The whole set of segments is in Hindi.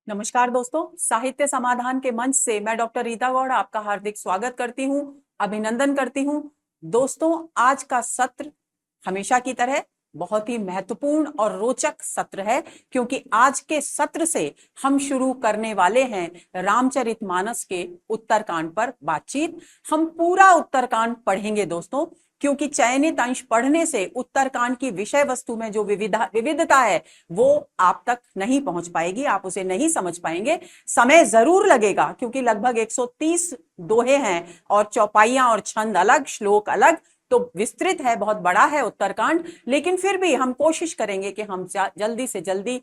नमस्कार दोस्तों, साहित्य समाधान के मंच से मैं डॉक्टर रीता गौड़ आपका हार्दिक स्वागत करती हूं, अभिनंदन करती हूं। दोस्तों, आज का सत्र हमेशा की तरह बहुत ही महत्वपूर्ण और रोचक सत्र है, क्योंकि आज के सत्र से हम शुरू करने वाले हैं रामचरितमानस के उत्तरकांड पर बातचीत। हम पूरा उत्तरकांड पढ़ेंगे दोस्तों, क्योंकि चयनित अंश पढ़ने से उत्तरकांड की विषय वस्तु में जो विविधता है वो आप तक नहीं पहुंच पाएगी, आप उसे नहीं समझ पाएंगे। समय जरूर लगेगा, क्योंकि लगभग 130 दोहे हैं और चौपाइयां और छंद अलग, श्लोक अलग, तो विस्तृत है, बहुत बड़ा है उत्तरकांड। लेकिन फिर भी हम कोशिश करेंगे कि हम जल्दी से जल्दी,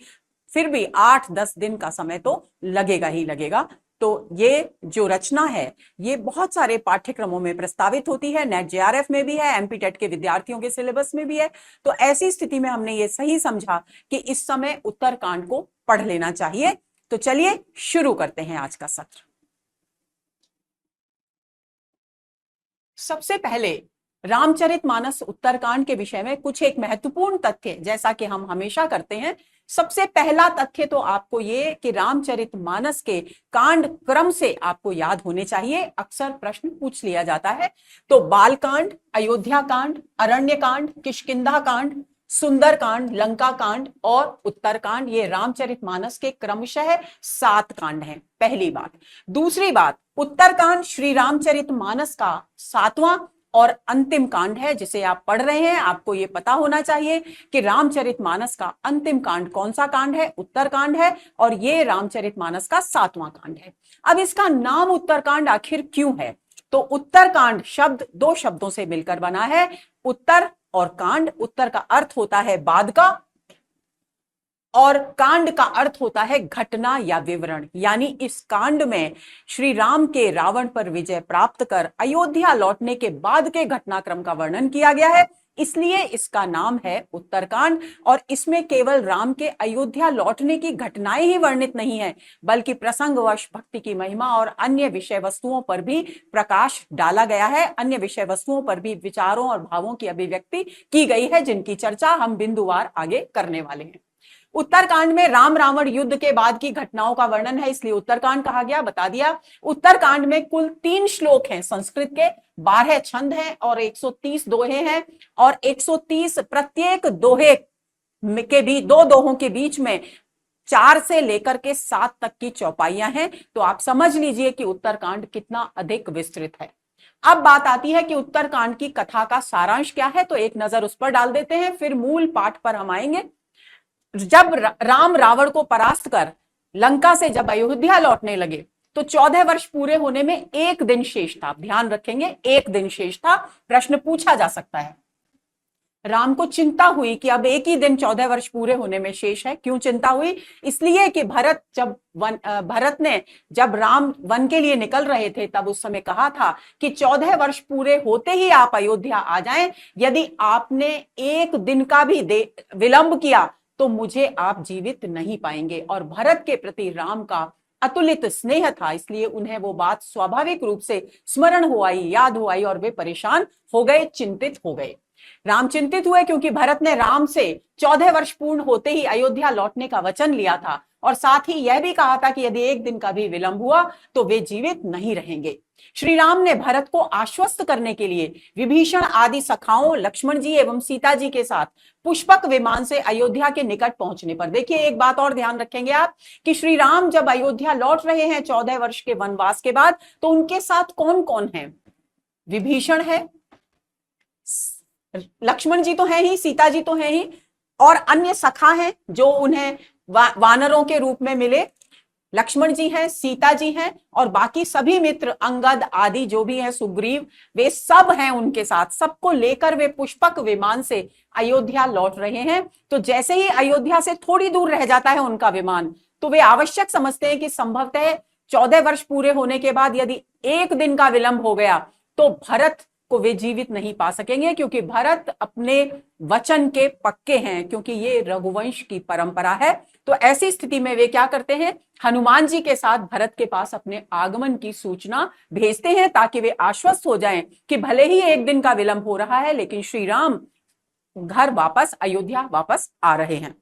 फिर भी 8-10 दिन का समय तो लगेगा ही लगेगा। तो ये जो रचना है ये बहुत सारे पाठ्यक्रमों में प्रस्तावित होती है, नेट जेआरएफ में भी है, एमपी टेट के विद्यार्थियों के सिलेबस में भी है। तो ऐसी स्थिति में हमने ये सही समझा कि इस समय उत्तरकांड को पढ़ लेना चाहिए। तो चलिए शुरू करते हैं आज का सत्र। सबसे पहले रामचरितमानस उत्तरकांड के विषय में कुछ एक महत्वपूर्ण तथ्य, जैसा कि हम हमेशा करते हैं। सबसे पहला तथ्य तो आपको ये कि रामचरितमानस के कांड क्रम से आपको याद होने चाहिए, अक्सर प्रश्न पूछ लिया जाता है। तो बालकांड, अयोध्या कांड, अरण्य कांड, किष्किंधा कांड, सुंदरकांड, लंका कांड और उत्तरकांड, ये रामचरितमानस के क्रमशः 7 कांड हैं। पहली बात। दूसरी बात, उत्तरकांड श्री रामचरितमानस का 7वां और अंतिम कांड है जिसे आप पढ़ रहे हैं। आपको यह पता होना चाहिए कि रामचरितमानस का अंतिम कांड कौन सा कांड है, उत्तरकांड है, और यह रामचरितमानस का 7वां कांड है। अब इसका नाम उत्तरकांड आखिर क्यों है? तो उत्तरकांड शब्द 2 शब्दों से मिलकर बना है, उत्तर और कांड। उत्तर का अर्थ होता है बाद का और कांड का अर्थ होता है घटना या विवरण। यानी इस कांड में श्री राम के रावण पर विजय प्राप्त कर अयोध्या लौटने के बाद के घटनाक्रम का वर्णन किया गया है, इसलिए इसका नाम है उत्तरकांड। और इसमें केवल राम के अयोध्या लौटने की घटनाएं ही वर्णित नहीं है, बल्कि प्रसंगवश भक्ति की महिमा और अन्य विषय वस्तुओं पर भी प्रकाश डाला गया है, अन्य विषय वस्तुओं पर भी विचारों और भावों की अभिव्यक्ति की गई है, जिनकी चर्चा हम बिंदुवार आगे करने वाले हैं। उत्तरकांड में राम रावण युद्ध के बाद की घटनाओं का वर्णन है, इसलिए उत्तरकांड कहा गया, बता दिया। उत्तरकांड में कुल 3 श्लोक हैं संस्कृत के, 12 छंद हैं और 130 दोहे हैं। और 130 प्रत्येक दोहे के भी 2 दोहों के बीच में 4 से लेकर के 7 तक की चौपाइयां हैं। तो आप समझ लीजिए कि उत्तरकांड कितना अधिक विस्तृत है। अब बात आती है कि उत्तरकांड की कथा का सारांश क्या है, तो एक नजर उस पर डाल देते हैं, फिर मूल पाठ पर हम आएंगे। जब राम रावण को परास्त कर लंका से जब अयोध्या लौटने लगे तो 14 वर्ष पूरे होने में 1 दिन शेष था। ध्यान रखेंगे, 1 दिन शेष था। प्रश्न पूछा जा सकता है, राम को चिंता हुई कि अब 1 ही दिन 14 वर्ष पूरे होने में शेष है। क्यों चिंता हुई? इसलिए कि भरत ने जब राम वन के लिए निकल रहे थे तब उस समय कहा था कि 14 वर्ष पूरे होते ही आप अयोध्या आ जाएं। यदि आपने 1 दिन का भी विलंब किया तो मुझे आप जीवित नहीं पाएंगे। और भरत के प्रति राम का अतुलित स्नेह था, इसलिए उन्हें वो बात स्वाभाविक रूप से स्मरण हो आई, याद हो आई, और वे परेशान हो गए, चिंतित हो गए। राम चिंतित हुए क्योंकि भरत ने राम से 14 वर्ष पूर्ण होते ही अयोध्या लौटने का वचन लिया था, और साथ ही यह भी कहा था कि यदि 1 दिन का भी विलंब हुआ तो वे जीवित नहीं रहेंगे। श्री राम ने भरत को आश्वस्त करने के लिए विभीषण आदि सखाओं, लक्ष्मण जी एवं सीता जी के साथ पुष्पक विमान से अयोध्या के निकट पहुंचने पर, देखिए एक बात और ध्यान रखेंगे आप कि श्री राम जब अयोध्या लौट रहे हैं 14 वर्ष के वनवास के बाद, तो उनके साथ कौन कौन है? विभीषण है, लक्ष्मण जी तो हैं ही, सीता जी तो हैं ही, और अन्य सखा हैं जो उन्हें वानरों के रूप में मिले। लक्ष्मण जी हैं, सीता जी हैं, और बाकी सभी मित्र अंगद आदि जो भी हैं, सुग्रीव, वे सब हैं उनके साथ। सबको लेकर वे पुष्पक विमान से अयोध्या लौट रहे हैं। तो जैसे ही अयोध्या से थोड़ी दूर रह जाता है उनका विमान, तो वे आवश्यक समझते हैं कि संभवतः 14 वर्ष पूरे होने के बाद यदि 1 दिन का विलंब हो गया तो भरत को वे जीवित नहीं पा सकेंगे, क्योंकि भरत अपने वचन के पक्के हैं, क्योंकि ये रघुवंश की परंपरा है। तो ऐसी स्थिति में वे क्या करते हैं, हनुमान जी के साथ भरत के पास अपने आगमन की सूचना भेजते हैं, ताकि वे आश्वस्त हो जाएं कि भले ही 1 दिन का विलंब हो रहा है, लेकिन श्री राम घर वापस, अयोध्या वापस आ रहे हैं।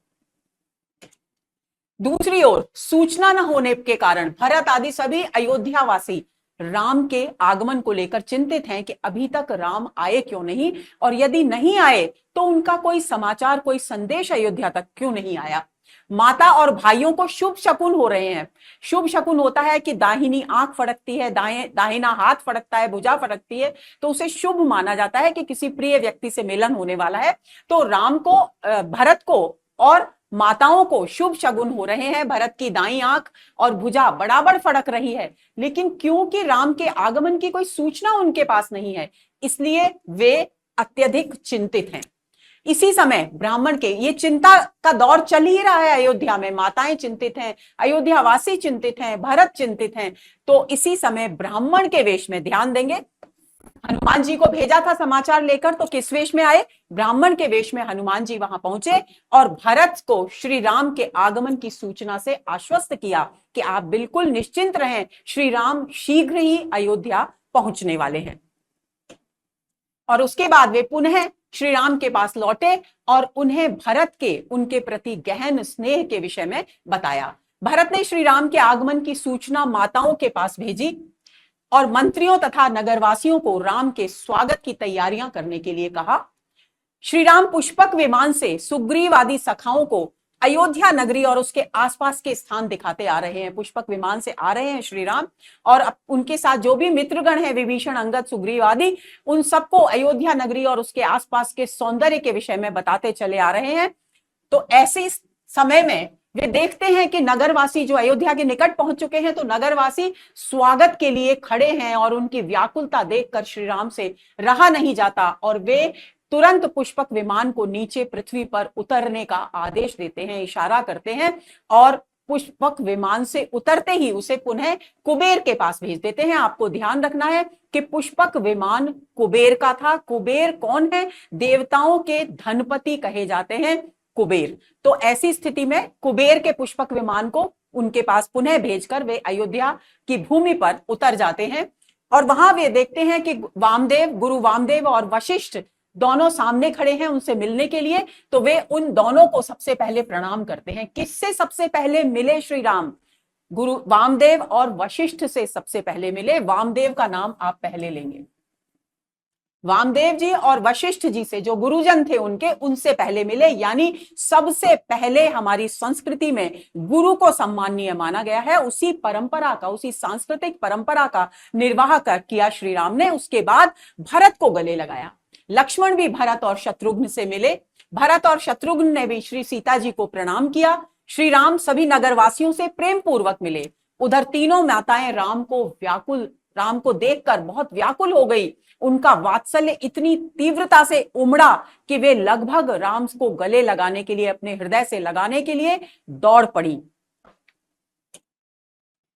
दूसरी ओर सूचना न होने के कारण भरत आदि सभी अयोध्यावासी राम के आगमन को लेकर चिंतित हैं कि अभी तक राम आए क्यों नहीं, और यदि नहीं आए तो उनका कोई समाचार, कोई संदेश अयोध्या तक क्यों नहीं आया। माता और भाइयों को शुभ शकुन हो रहे हैं। शुभ शकुन होता है कि दाहिनी आंख फड़कती है, दाहिना हाथ फड़कता है, भुजा फड़कती है, तो उसे शुभ माना जाता है कि किसी प्रिय व्यक्ति से मिलन होने वाला है। तो राम को, भरत को और माताओं को शुभ शगुन हो रहे हैं। भरत की दाईं आंख और भुजा बराबर फड़क रही है, लेकिन क्योंकि राम के आगमन की कोई सूचना उनके पास नहीं है, इसलिए वे अत्यधिक चिंतित हैं। इसी समय ब्राह्मण के, ये चिंता का दौर चल ही रहा है अयोध्या में, माताएं चिंतित हैं, अयोध्यावासी चिंतित हैं, भरत चिंतित हैं। तो इसी समय ब्राह्मण के वेश में, ध्यान देंगे, हनुमान जी को भेजा था समाचार लेकर, तो किस वेश में आए? ब्राह्मण के वेश में हनुमान जी वहां पहुंचे और भरत को श्री राम के आगमन की सूचना से आश्वस्त किया कि आप बिल्कुल निश्चिंत रहें, श्री राम शीघ्र ही अयोध्या पहुंचने वाले हैं। और उसके बाद वे पुनः श्री राम के पास लौटे और उन्हें भरत के, उनके प्रति गहन स्नेह के विषय में बताया। भरत ने श्री राम के आगमन की सूचना माताओं के पास भेजी और मंत्रियों तथा नगरवासियों को राम के स्वागत की तैयारियां करने के लिए कहा। श्री राम पुष्पक विमान से सुग्रीव आदि सखाओं को अयोध्या नगरी और उसके आसपास के स्थान दिखाते आ रहे हैं। पुष्पक विमान से आ रहे हैं श्री राम, और उनके साथ जो भी मित्रगण हैं, विभीषण, अंगद, सुग्रीव आदि, उन सबको अयोध्या नगरी और उसके आसपास के सौंदर्य के विषय में बताते चले आ रहे हैं। तो ऐसे समय में वे देखते हैं कि नगरवासी जो अयोध्या के निकट पहुंच चुके हैं, तो नगरवासी स्वागत के लिए खड़े हैं और उनकी व्याकुलता देखकर श्री राम से रहा नहीं जाता और वे तुरंत पुष्पक विमान को नीचे पृथ्वी पर उतरने का आदेश देते हैं, इशारा करते हैं, और पुष्पक विमान से उतरते ही उसे पुनः कुबेर के पास भेज देते हैं। आपको ध्यान रखना है कि पुष्पक विमान कुबेर का था। कुबेर कौन है? देवताओं के धनपति कहे जाते हैं कुबेर। तो ऐसी स्थिति में कुबेर के पुष्पक विमान को उनके पास पुनः भेजकर वे अयोध्या की भूमि पर उतर जाते हैं। और वहां वे देखते हैं कि वामदेव, गुरु वामदेव और वशिष्ठ दोनों सामने खड़े हैं उनसे मिलने के लिए। तो वे उन दोनों को सबसे पहले प्रणाम करते हैं। किससे सबसे पहले मिले श्री राम? गुरु वामदेव और वशिष्ठ से सबसे पहले मिले। वामदेव का नाम आप पहले लेंगे। वामदेव जी और वशिष्ठ जी से, जो गुरुजन थे उनके, उनसे पहले मिले। यानी सबसे पहले हमारी संस्कृति में गुरु को सम्माननीय माना गया है। उसी परंपरा का, उसी सांस्कृतिक परंपरा का निर्वाह किया श्री राम ने। उसके बाद भरत को गले लगाया। लक्ष्मण भी भरत और शत्रुघ्न से मिले। भरत और शत्रुघ्न ने भी श्री सीता जी को प्रणाम किया। श्री राम सभी नगरवासियों से प्रेम पूर्वक मिले। उधर तीनों माताएं राम को देखकर बहुत व्याकुल हो गई। उनका वात्सल्य इतनी तीव्रता से उमड़ा कि वे लगभग राम को गले लगाने के लिए, अपने हृदय से लगाने के लिए दौड़ पड़ी।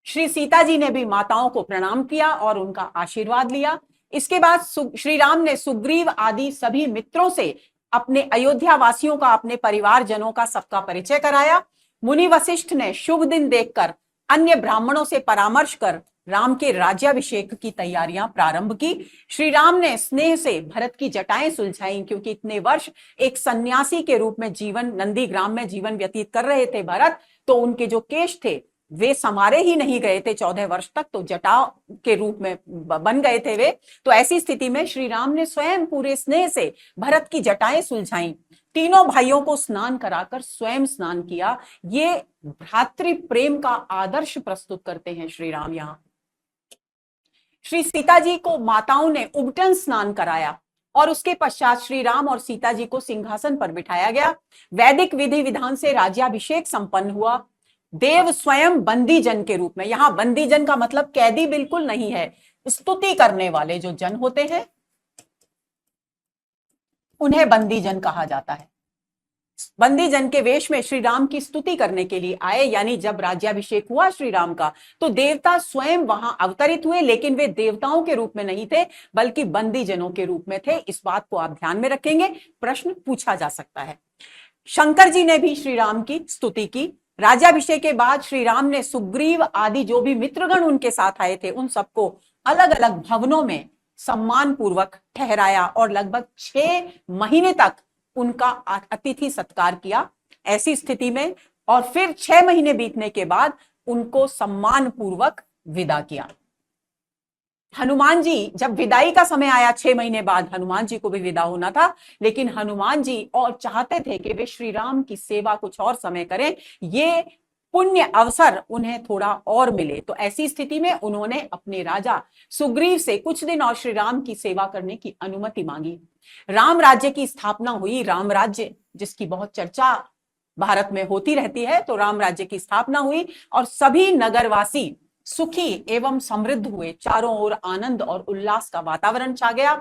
श्री सीता जी ने भी माताओं को प्रणाम किया और उनका आशीर्वाद लिया। इसके बाद श्री राम ने सुग्रीव आदि सभी मित्रों से अपने अयोध्या वासियों का, अपने परिवारजनों का सबका परिचय कराया। मुनि वशिष्ठ ने शुभ दिन देखकर अन्य ब्राह्मणों से परामर्श कर राम के राज्याभिषेक की तैयारियां प्रारंभ की। श्री राम ने स्नेह से भरत की जटाएं सुलझाई, क्योंकि इतने वर्ष एक सन्यासी के रूप में नंदीग्राम में जीवन व्यतीत कर रहे थे भरत, तो उनके जो केश थे वे संवारे ही नहीं गए थे 14 वर्ष तक, तो जटा के रूप में बन गए थे वे। तो ऐसी स्थिति में श्री राम ने स्वयं पूरे स्नेह से भरत की जटाएं सुलझाई। तीनों भाइयों को स्नान कराकर स्वयं स्नान किया। ये भ्रातृ प्रेम का आदर्श प्रस्तुत करते हैं श्री राम। यहां श्री सीता जी को माताओं ने उबटन स्नान कराया और उसके पश्चात श्री राम और सीता जी को सिंहासन पर बिठाया गया। वैदिक विधि विधान से राज्याभिषेक संपन्न हुआ। देव स्वयं बंदी जन के रूप में, यहां बंदी जन का मतलब कैदी बिल्कुल नहीं है, स्तुति करने वाले जो जन होते हैं उन्हें बंदी जन कहा जाता है। बंदी जन के वेश में श्री राम की स्तुति करने के लिए आए। यानी जब राज्याभिषेक हुआ श्री राम का, तो देवता स्वयं वहां अवतरित हुए, लेकिन वे देवताओं के रूप में नहीं थे बल्कि बंदी जनों के रूप में थे। इस बात को आप ध्यान में रखेंगे, प्रश्न पूछा जा सकता है। शंकर जी ने भी श्री राम की स्तुति की। राज्याभिषेक के बाद श्री राम ने सुग्रीव आदि जो भी मित्रगण उनके साथ आए थे उन सबको अलग अलग भवनों में सम्मान पूर्वक ठहराया और लगभग 6 महीने तक उनका अतिथि सत्कार किया। ऐसी स्थिति में और फिर 6 महीने बीतने के बाद उनको सम्मान पूर्वक विदा किया। हनुमान जी जब विदाई का समय आया 6 महीने बाद, हनुमान जी को भी विदा होना था, लेकिन हनुमान जी और चाहते थे कि वे श्री राम की सेवा कुछ और समय करें, ये पुण्य अवसर उन्हें थोड़ा और मिले। तो ऐसी स्थिति में उन्होंने अपने राजा सुग्रीव से कुछ दिन और श्री राम की सेवा करने की अनुमति मांगी। राम राज्य की स्थापना हुई। राम राज्य जिसकी बहुत चर्चा भारत में होती रहती है, तो राम राज्य की स्थापना हुई और सभी नगरवासी सुखी एवं समृद्ध हुए। चारों ओर आनंद और उल्लास का वातावरण छा गया।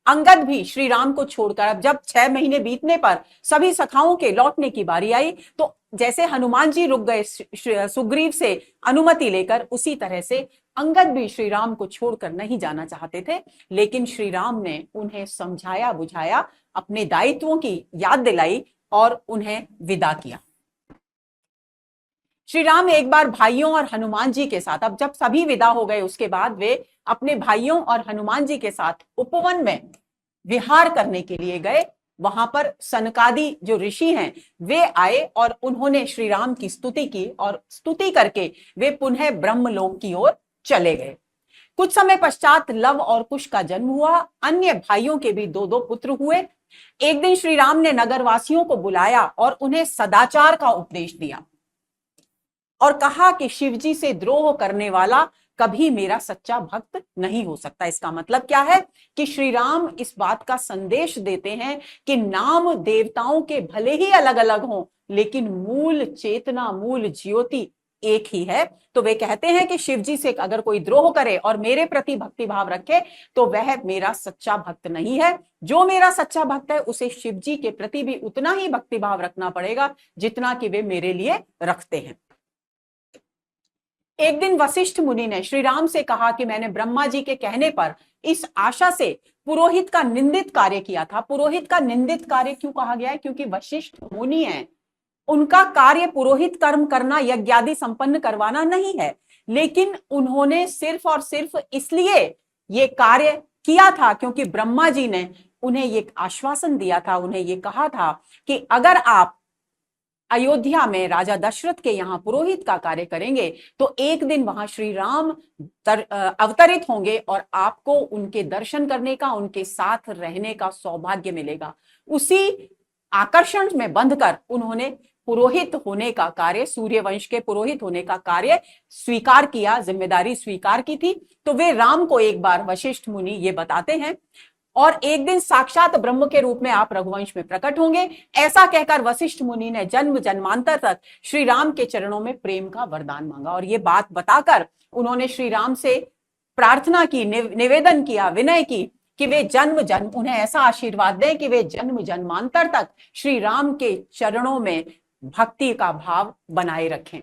अंगद भी श्री राम को छोड़कर, अब जब 6 महीने बीतने पर सभी सखाओं के लौटने की बारी आई, तो जैसे हनुमान जी रुक गए सुग्रीव से अनुमति लेकर, उसी तरह से अंगद भी श्री राम को छोड़कर नहीं जाना चाहते थे। लेकिन श्री राम ने उन्हें समझाया बुझाया, अपने दायित्वों की याद दिलाई और उन्हें विदा किया। श्री राम एक बार भाइयों और हनुमान जी के साथ, अब जब सभी विदा हो गए उसके बाद वे अपने भाइयों और हनुमान जी के साथ उपवन में विहार करने के लिए गए। वहां पर सनकादि जो ऋषि हैं वे आए और उन्होंने श्री राम की स्तुति की और स्तुति करके वे पुनः ब्रह्मलोक की ओर चले गए। कुछ समय पश्चात लव और कुश का जन्म हुआ। अन्य भाइयों के भी दो दो पुत्र हुए। एक दिन श्री राम ने नगरवासियों को बुलाया और उन्हें सदाचार का उपदेश दिया और कहा कि शिवजी से द्रोह करने वाला कभी मेरा सच्चा भक्त नहीं हो सकता। इसका मतलब क्या है कि श्री राम इस बात का संदेश देते हैं कि नाम देवताओं के भले ही अलग अलग हों, लेकिन मूल चेतना, मूल ज्योति एक ही है। तो वे कहते हैं कि शिवजी से अगर कोई द्रोह करे और मेरे प्रति भक्ति भाव रखे तो वह मेरा सच्चा भक्त नहीं है। जो मेरा सच्चा भक्त है उसे शिवजी के प्रति भी उतना ही भक्ति भाव रखना पड़ेगा जितना कि वे मेरे लिए रखते हैं। एक दिन वशिष्ठ मुनि ने श्री राम से कहा कि मैंने ब्रह्मा जी के कहने पर इस आशा से पुरोहित का निंदित कार्य किया था। पुरोहित का निंदित कार्य क्यों कहा गया है? क्योंकि वशिष्ठ मुनि हैं, उनका कार्य पुरोहित कर्म करना, यज्ञादि संपन्न करवाना नहीं है, लेकिन उन्होंने सिर्फ और सिर्फ इसलिए ये कार्य किया था क्योंकि ब्रह्मा जी ने उन्हें ये आश्वासन दिया था, उन्हें ये कहा था कि अगर आप अयोध्या में राजा दशरथ के यहाँ पुरोहित का कार्य करेंगे तो एक दिन वहां श्री राम अवतरित होंगे और आपको उनके दर्शन करने का, उनके साथ रहने का सौभाग्य मिलेगा। उसी आकर्षण में बंधकर उन्होंने पुरोहित होने का कार्य, सूर्यवंश के पुरोहित होने का कार्य स्वीकार किया, जिम्मेदारी स्वीकार की थी। तो वे राम को एक बार वशिष्ठ मुनि ये बताते हैं और एक दिन साक्षात ब्रह्म के रूप में आप रघुवंश में प्रकट होंगे, ऐसा कहकर वशिष्ठ मुनि ने जन्म जन्मांतर तक श्री राम के चरणों में प्रेम का वरदान मांगा। और ये बात बताकर उन्होंने श्री राम से प्रार्थना की, निवेदन किया, विनय की कि वे जन्म जन्म उन्हें ऐसा आशीर्वाद दें कि वे जन्म जन्मांतर तक श्री राम के चरणों में भक्ति का भाव बनाए रखें।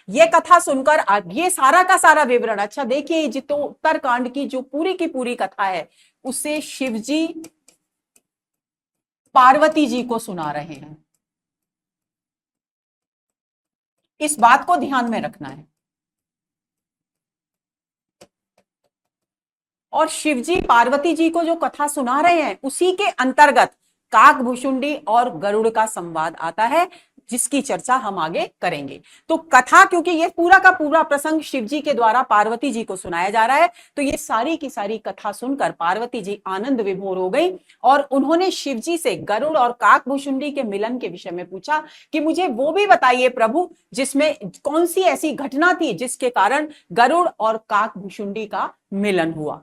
ये कथा सुनकर अब ये सारा का सारा विवरण, अच्छा देखिए, जितो उत्तरकांड की जो पूरी की पूरी कथा है उसे शिवजी पार्वती जी को सुना रहे हैं। इस बात को ध्यान में रखना है। और शिवजी पार्वती जी को जो कथा सुना रहे हैं उसी के अंतर्गत काकभुशुंडी और गरुड़ का संवाद आता है, जिसकी चर्चा हम आगे करेंगे। तो कथा, क्योंकि ये पूरा का पूरा प्रसंग शिवजी के द्वारा पार्वती जी को सुनाया जा रहा है, तो ये सारी की सारी कथा सुनकर पार्वती जी आनंद विभोर हो गई और उन्होंने शिवजी से गरुड़ और काकभुशुंडी के मिलन के विषय में पूछा कि मुझे वो भी बताइए प्रभु, जिसमें कौन सी ऐसी घटना थी जिसके कारण गरुड़ और काकभुशुंडी का मिलन हुआ।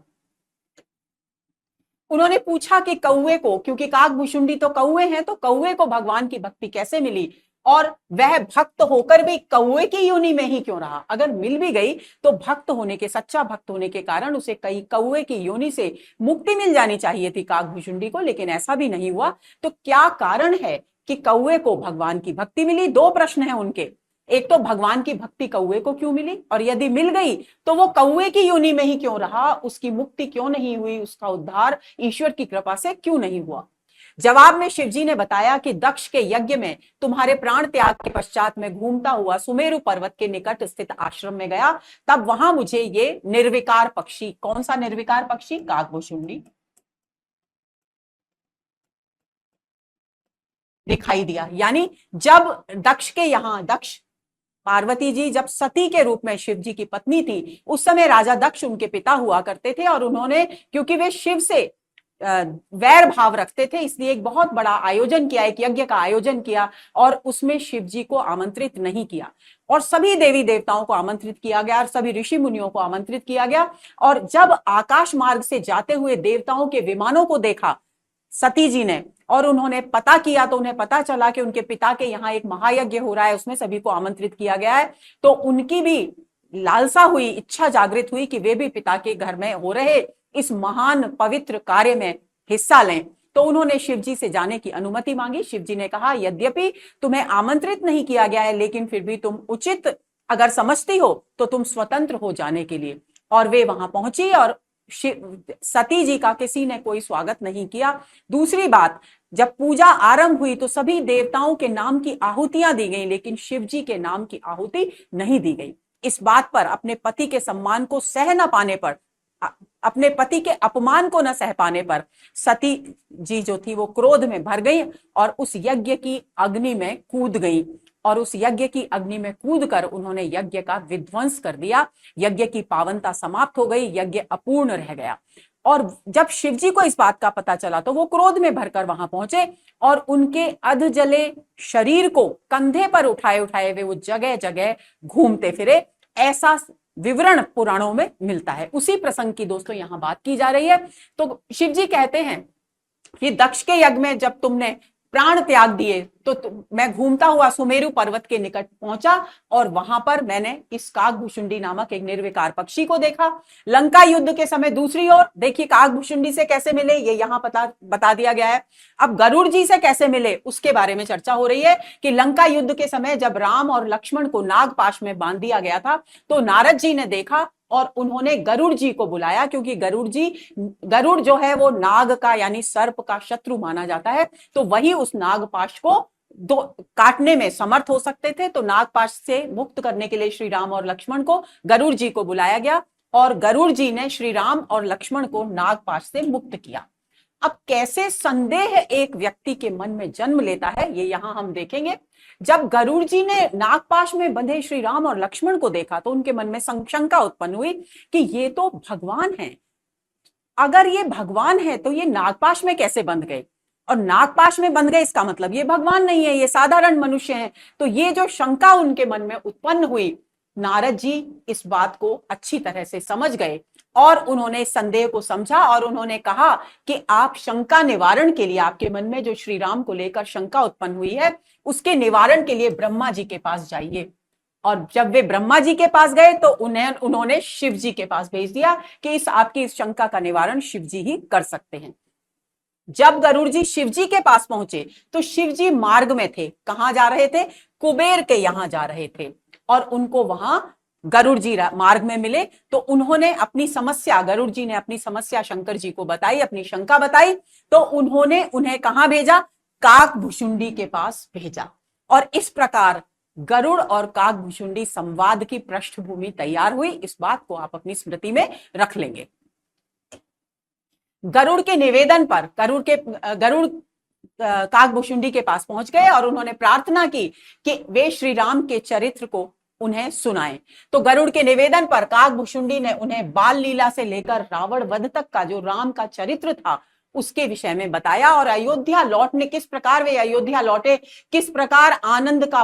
उन्होंने पूछा कि कौवे को, क्योंकि काकभुशुंडी तो कौवे हैं, तो कौवे को भगवान की भक्ति कैसे मिली और वह भक्त होकर भी कौवे की योनि में ही क्यों रहा। अगर मिल भी गई तो भक्त होने के, सच्चा भक्त होने के कारण उसे कई कौवे की योनि से मुक्ति मिल जानी चाहिए थी काकभुशुंडी को, लेकिन ऐसा भी नहीं हुआ। तो क्या कारण है कि कौवे को भगवान की भक्ति मिली? दो प्रश्न है उनके। एक तो भगवान की भक्ति कौवे को क्यों मिली, और यदि मिल गई तो वो कौवे की योनि में ही क्यों रहा, उसकी मुक्ति क्यों नहीं हुई, उसका उद्धार ईश्वर की कृपा से क्यों नहीं हुआ। जवाब में शिवजी ने बताया कि दक्ष के यज्ञ में तुम्हारे प्राण त्याग के पश्चात में घूमता हुआ सुमेरु पर्वत के निकट स्थित आश्रम में गया, तब वहां मुझे ये निर्विकार पक्षी, कौन सा निर्विकार पक्षी? काकभुशुंडी, दिखाई दिया। यानी जब दक्ष के यहाँ, दक्ष पार्वती जी जब सती के रूप में शिव जी की पत्नी थी, उस समय राजा दक्ष उनके पिता हुआ करते थे, और उन्होंने, क्योंकि वे शिव से वैर भाव रखते थे, इसलिए एक बहुत बड़ा आयोजन किया, एक यज्ञ का आयोजन किया, और उसमें शिव जी को आमंत्रित नहीं किया, और सभी देवी देवताओं को आमंत्रित किया गया, और सभी ऋषि मुनियों को आमंत्रित किया गया। और जब आकाश मार्ग से जाते हुए देवताओं के विमानों को देखा सती जी ने, और उन्होंने पता किया, तो उन्हें पता चला कि उनके पिता के यहाँ एक महायज्ञ हो रहा है, उसमें सभी को आमंत्रित किया गया है। तो उनकी भी लालसा हुई, इच्छा जागृत हुई कि वे भी पिता के घर में हो रहे इस महान पवित्र कार्य में हिस्सा लें। तो उन्होंने शिव जी से जाने की अनुमति मांगी। शिव जी ने कहा, यद्यपि तुम्हें आमंत्रित नहीं किया गया है, लेकिन फिर भी तुम उचित अगर समझती हो तो तुम स्वतंत्र हो जाने के लिए। और वे वहां पहुंची, और सती जी का किसी ने कोई स्वागत नहीं किया। दूसरी बात, जब पूजा आरंभ हुई तो सभी देवताओं के नाम की आहुतियां दी गई, लेकिन शिव जी के नाम की आहुति नहीं दी गई। इस बात पर, अपने पति के सम्मान को सह न पाने पर, अपने पति के अपमान को न सह पाने पर, सती जी जो थी वो क्रोध में भर गई और उस यज्ञ की अग्नि में कूद गई, और उस यज्ञ की अग्नि में कूदकर उन्होंने यज्ञ का विध्वंस कर दिया। यज्ञ की पावनता समाप्त हो गई, यज्ञ अपूर्ण रह गया। और जब शिवजी को इस बात का पता चला तो वो क्रोध में भरकर वहां पहुंचे, और उनके अध जले शरीर को कंधे पर उठाए उठाए वे वो जगह जगह घूमते फिरे। ऐसा विवरण पुराणों में मिलता है। उसी प्रसंग की दोस्तों यहां बात की जा रही है। तो शिवजी कहते हैं कि दक्ष के यज्ञ में जब तुमने प्राण त्याग दिए तो मैं घूमता हुआ सुमेरु पर्वत के निकट पहुंचा, और वहां पर मैंने इस काकभुशुंडी नामक एक निर्विकार पक्षी को देखा। लंका युद्ध के समय दूसरी ओर देखिए काकभुशुंडी से कैसे मिले, ये यहां बता दिया गया है। अब गरुड़ जी से कैसे मिले उसके बारे में चर्चा हो रही है कि लंका युद्ध के समय जब राम और लक्ष्मण को नागपाश में बांध दिया गया था, तो नारद जी ने देखा और उन्होंने गरुड़ जी को बुलाया, क्योंकि गरुड़ जो है वो नाग का यानी सर्प का शत्रु माना जाता है, तो वही उस नागपाश को दो काटने में समर्थ हो सकते थे। तो नागपाश से मुक्त करने के लिए श्री राम और लक्ष्मण को गरुड़ जी को बुलाया गया, और गरुड़ जी ने श्री राम और लक्ष्मण को नागपाश से मुक्त किया। अब कैसे संदेह एक व्यक्ति के मन में जन्म लेता है, ये यहां हम देखेंगे। जब गरुड़ जी ने नागपाश में बंधे श्री राम और लक्ष्मण को देखा तो उनके मन में शंका उत्पन्न हुई कि ये तो भगवान हैं। अगर ये भगवान है तो ये नागपाश में कैसे बंध गए, और नागपाश में बंध गए इसका मतलब ये भगवान नहीं है, ये साधारण मनुष्य हैं। तो ये जो शंका उनके मन में उत्पन्न हुई, नारद जी इस बात को अच्छी तरह से समझ गए, और उन्होंने संदेह को समझा, और उन्होंने कहा कि आप शंका निवारण के लिए, आपके मन में जो श्री राम को लेकर शंका उत्पन्न हुई है, उसके निवारण के लिए ब्रह्मा जी के पास जाइए। और जब वे ब्रह्मा जी के पास गए तो उन्होंने शिव जी के पास भेज दिया कि आपकी इस शंका का निवारण शिव जी ही कर सकते हैं। जब गरुड़ जी शिव जी के पास पहुंचे तो शिव जी मार्ग में थे। कहां जा रहे थे? कुबेर के यहां जा रहे थे, और उनको वहां गरुड़ जी मार्ग में मिले। तो उन्होंने अपनी समस्या, गरुड़ जी ने अपनी समस्या शंकर जी को बताई, अपनी शंका बताई। तो उन्होंने उन्हें कहां भेजा? काकभुशुंडी के पास भेजा। और इस प्रकार गरुड़ और काकभुशुंडी संवाद की पृष्ठभूमि तैयार हुई। इस बात को आप अपनी स्मृति में रख लेंगे। गरुड़ के निवेदन पर गरुड़ काकभुशुंडी के पास पहुंच गए और उन्होंने प्रार्थना की कि वे श्री राम के चरित्र को उन्हें सुनाएं। तो गरुड़ के निवेदन पर काकभुशुंडी ने उन्हें बाल लीला से लेकर रावण वध तक का जो राम का चरित्र था उसके विषय में बताया, और अयोध्या लौटने, किस प्रकार वे अयोध्या लौटे, किस प्रकार आनंद का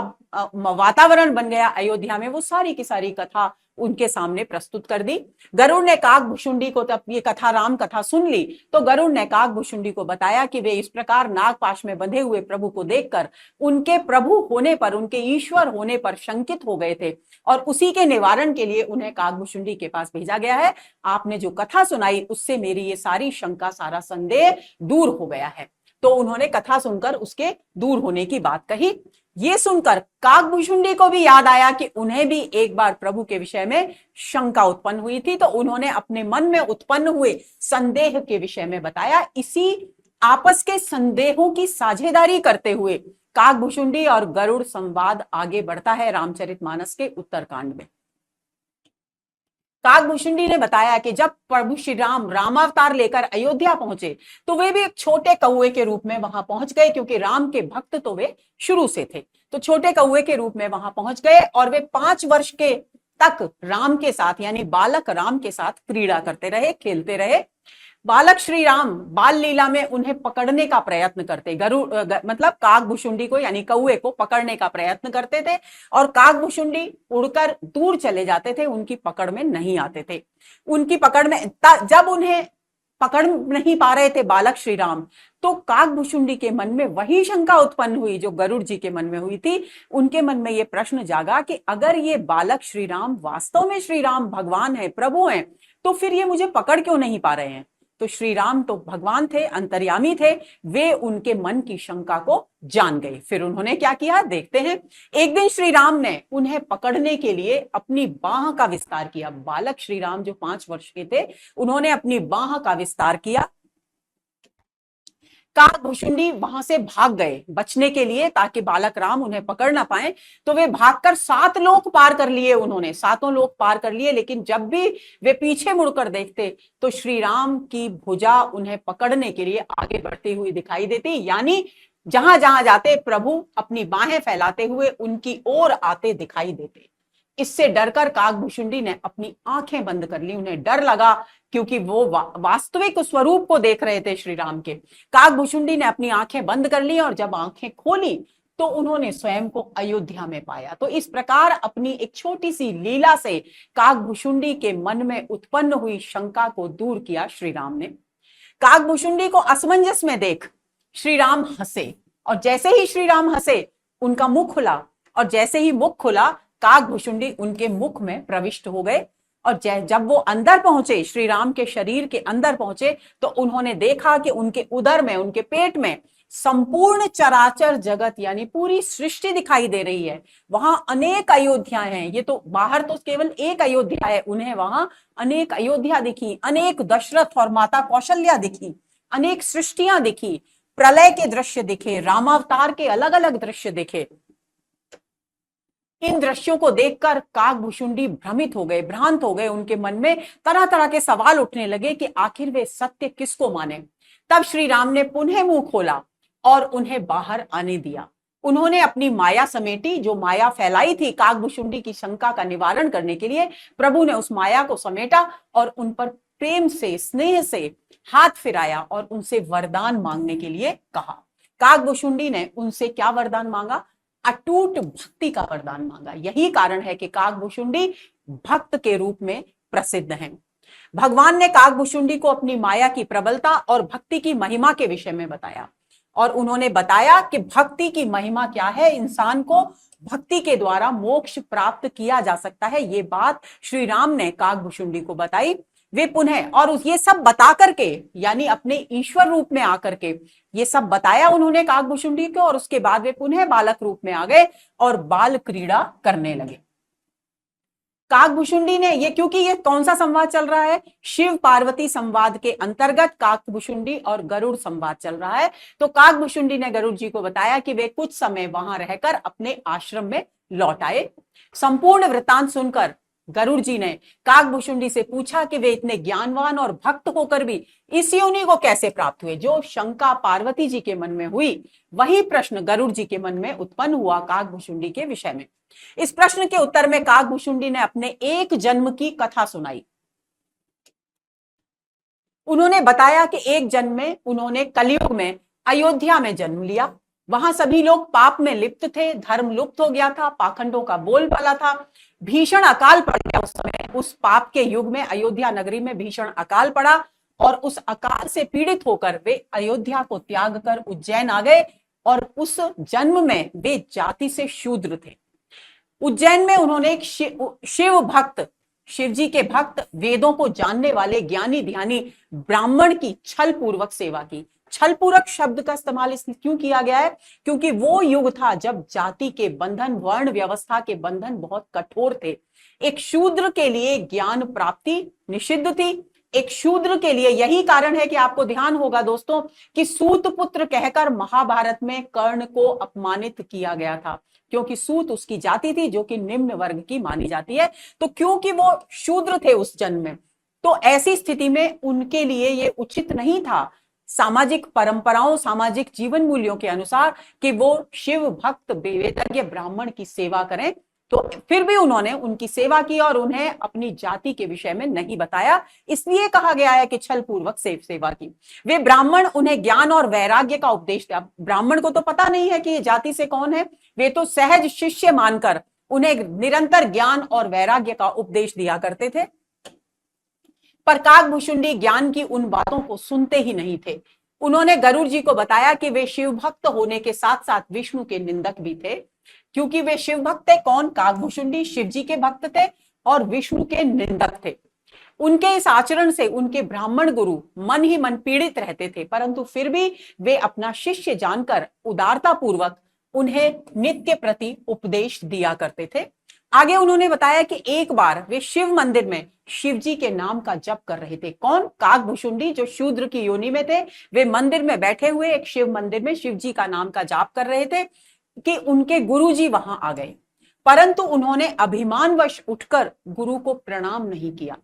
वातावरण बन गया अयोध्या में, वो सारी की सारी कथा उनके सामने प्रस्तुत कर दी। गरुड़ ने काकभुशुंडी को, तब ये कथा राम कथा सुन ली तो गरुड़ ने काकभुशुंडी को बताया कि वे इस प्रकार नागपाश में बंधे हुए प्रभु को देखकर उनके प्रभु होने पर, उनके ईश्वर होने पर शंकित हो गए थे, और उसी के निवारण के लिए उन्हें काकभुशुंडी के पास भेजा गया है। आपने जो कथा सुनाई उससे मेरी ये सारी शंका, सारा संदेह दूर हो गया है। तो उन्होंने कथा सुनकर उसके दूर होने की बात कही। ये सुनकर काकभुशुंडी को भी याद आया कि उन्हें भी एक बार प्रभु के विषय में शंका उत्पन्न हुई थी, तो उन्होंने अपने मन में उत्पन्न हुए संदेह के विषय में बताया। इसी आपस के संदेहों की साझेदारी करते हुए काकभुशुंडी और गरुड़ संवाद आगे बढ़ता है रामचरितमानस के उत्तरकांड में। काकभूषुंडी ने बताया कि जब प्रभु श्री राम रामावतार लेकर अयोध्या पहुंचे तो वे भी एक छोटे कौए के रूप में वहां पहुंच गए, क्योंकि राम के भक्त तो वे शुरू से थे। तो छोटे कौए के रूप में वहां पहुंच गए और वे 5 वर्ष के तक राम के साथ यानी बालक राम के साथ क्रीड़ा करते रहे, खेलते रहे। बालक श्री राम बाल लीला में उन्हें पकड़ने का प्रयत्न करते, मतलब काकभूषुंडी को यानी कौए को पकड़ने का प्रयत्न करते थे और काकभूषुंडी उड़कर दूर चले जाते थे, उनकी पकड़ में नहीं आते थे। उनकी पकड़ में जब उन्हें पकड़ नहीं पा रहे थे बालक श्री राम, तो काकभूषुंडी के मन में वही शंका उत्पन्न हुई जो गरुड़ जी के मन में हुई थी। उनके मन में यह प्रश्न जागा कि अगर ये बालक श्री राम वास्तव में श्री राम भगवान है, प्रभु हैं, तो फिर ये मुझे पकड़ क्यों नहीं पा रहे हैं। तो श्री राम तो भगवान थे, अंतर्यामी थे, वे उनके मन की शंका को जान गए। फिर उन्होंने क्या किया देखते हैं। एक दिन श्री राम ने उन्हें पकड़ने के लिए अपनी बाह का विस्तार किया। बालक श्री राम जो 5 वर्ष के थे, उन्होंने अपनी बाह का विस्तार किया। काकभूषुंडी वहां से भाग गए बचने के लिए, ताकि बालक राम उन्हें पकड़ ना पाए। तो वे भागकर 7 लोक पार कर लिए, उन्होंने 7 लोक पार कर लिए। लेकिन जब भी वे पीछे मुड़कर देखते तो श्री राम की भुजा उन्हें पकड़ने के लिए आगे बढ़ती हुई दिखाई देती, यानी जहां जहां जाते प्रभु अपनी बाहें फैलाते हुए उनकी ओर आते दिखाई देते। इससे डरकर काकभूषुंडी ने अपनी आंखें बंद कर ली। उन्हें डर लगा, क्योंकि वो वास्तविक स्वरूप को देख रहे थे श्री राम के। काकभूषुंडी ने अपनी आंखें बंद कर ली और जब आंखें खोली तो उन्होंने स्वयं को अयोध्या में पाया। तो इस प्रकार अपनी एक छोटी सी लीला से काकभूषुंडी के मन में उत्पन्न हुई शंका को दूर किया श्री राम ने। काकभूषुंडी को असमंजस में देख श्री राम हंसे, और जैसे ही श्री राम हंसे उनका मुख खुला, और जैसे ही मुख खुला काकभूषुंडी उनके मुख में प्रविष्ट हो गए। और जब वो अंदर पहुंचे, श्री राम के शरीर के अंदर पहुंचे, तो उन्होंने देखा कि उनके उदर में, उनके पेट में संपूर्ण चराचर जगत यानी पूरी सृष्टि दिखाई दे रही है। वहां अनेक अयोध्याएं हैं। ये तो बाहर तो केवल एक अयोध्या है, उन्हें वहां अनेक अयोध्या दिखी, अनेक दशरथ और माता कौशल्या दिखी, अनेक सृष्टियां दिखी, प्रलय के दृश्य दिखे, रामावतार के अलग अलग दृश्य दिखे। इन दृश्यों को देखकर काकभूषुंडी भ्रमित हो गए, भ्रांत हो गए। उनके मन में तरह तरह के सवाल उठने लगे कि आखिर वे सत्य किसको माने। तब श्री राम ने पुनः मुंह खोला और उन्हें बाहर आने दिया। उन्होंने अपनी माया समेटी, जो माया फैलाई थी काकभूषुंडी की शंका का निवारण करने के लिए। प्रभु ने उस माया को समेटा और उन पर प्रेम से, स्नेह से हाथ फिराया और उनसे वरदान मांगने के लिए कहा। काकभूषुंडी ने उनसे क्या वरदान मांगा? अटूट भक्ति का वरदान मांगा। यही कारण है कि काकभूषुंडी भक्त के रूप में प्रसिद्ध हैं। भगवान ने काकभूषुंडी को अपनी माया की प्रबलता और भक्ति की महिमा के विषय में बताया, और उन्होंने बताया कि भक्ति की महिमा क्या है, इंसान को भक्ति के द्वारा मोक्ष प्राप्त किया जा सकता है। ये बात श्री राम ने काकभूषुंडी को बताई। वे पुनः, और ये सब बता करके, यानी अपने ईश्वर रूप में आकर के ये सब बताया उन्होंने काकभूषुंडी को, और उसके बाद वे पुनः बालक रूप में आ गए और बाल क्रीड़ा करने लगे। काकभूषुंडी ने ये, क्योंकि ये कौन सा संवाद चल रहा है? शिव पार्वती संवाद के अंतर्गत काकभूषुंडी और गरुड़ संवाद चल रहा है। तो काकभूषुंडी ने गरुड़ जी को बताया कि वे कुछ समय वहां रहकर अपने आश्रम में लौट आए। संपूर्ण वृत्तांत सुनकर गरुड़ जी ने काकभूषुंडी से पूछा कि वे इतने ज्ञानवान और भक्त होकर भी इस योनि को कैसे प्राप्त हुए। जो शंका पार्वती जी के मन में हुई, वही प्रश्न गरुड़ जी के मन में उत्पन्न हुआ काकभूषुंडी के विषय में। इस प्रश्न के उत्तर में काकभूषुंडी ने अपने एक जन्म की कथा सुनाई। उन्होंने बताया कि एक जन्म में उन्होंने कलयुग में अयोध्या में जन्म लिया। वहां सभी लोग पाप में लिप्त थे, धर्म लुप्त हो गया था, पाखंडों का बोलबाला था, भीषण अकाल पड़ गया उस समय। उस पाप के युग में अयोध्या नगरी में भीषण अकाल पड़ा, और उस अकाल से पीड़ित होकर वे अयोध्या को त्याग कर उज्जैन आ गए, और उस जन्म में वे जाति से शूद्र थे। उज्जैन में उन्होंने एक शिव भक्त, शिव जी के भक्त, वेदों को जानने वाले ज्ञानी ध्यानी ब्राह्मण की छल पूर्वक सेवा की। छल पूर्वक शब्द का इस्तेमाल इसलिए क्यों किया गया है? क्योंकि वो युग था जब जाति के बंधन, वर्ण व्यवस्था के बंधन बहुत कठोर थे। एक शूद्र के लिए ज्ञान प्राप्ति निषिद्ध थी, एक शूद्र के लिए यही कारण है कि आपको ध्यान होगा दोस्तों कि सूत पुत्र कहकर महाभारत में कर्ण को अपमानित किया गया था, क्योंकि सूत उसकी जाति थी जो कि निम्न वर्ग की मानी जाती है। तो क्योंकि वो शूद्र थे उस जन्म में, तो ऐसी स्थिति में उनके लिए ये उचित नहीं था सामाजिक परंपराओं, सामाजिक जीवन मूल्यों के अनुसार कि वो शिव भक्त वेदज्ञ ब्राह्मण की सेवा करें। तो फिर भी उन्होंने उनकी सेवा की और उन्हें अपनी जाति के विषय में नहीं बताया, इसलिए कहा गया है कि छल पूर्वक सेवा की। वे ब्राह्मण उन्हें ज्ञान और वैराग्य का उपदेश दिया। ब्राह्मण को तो पता नहीं है कि ये जाति से कौन है, वे तो सहज शिष्य मानकर उन्हें निरंतर ज्ञान और वैराग्य का उपदेश दिया करते थे। पर काकभूषुंडी ज्ञान की उन बातों को सुनते ही नहीं थे। उन्होंने गरुड़ जी को बताया कि वे शिव भक्त होने के साथ साथ विष्णु के निंदक भी थे, क्योंकि वे शिव भक्त थे। कौन? काकभूषुंडी शिव जी के भक्त थे और विष्णु के निंदक थे। उनके इस आचरण से उनके ब्राह्मण गुरु मन ही मन पीड़ित रहते थे, परंतु फिर भी वे अपना शिष्य जानकर उदारता पूर्वक उन्हें नित्य प्रति उपदेश दिया करते थे। आगे उन्होंने बताया कि एक बार वे शिव मंदिर में शिव जी के नाम का जप कर रहे थे। कौन? काकभूषुंडी जो शूद्र की योनि में थे, वे मंदिर में बैठे हुए एक शिव मंदिर में शिव जी का नाम का जाप कर रहे थे कि उनके गुरु जी वहां आ गए, परंतु उन्होंने अभिमानवश उठकर गुरु को प्रणाम नहीं किया।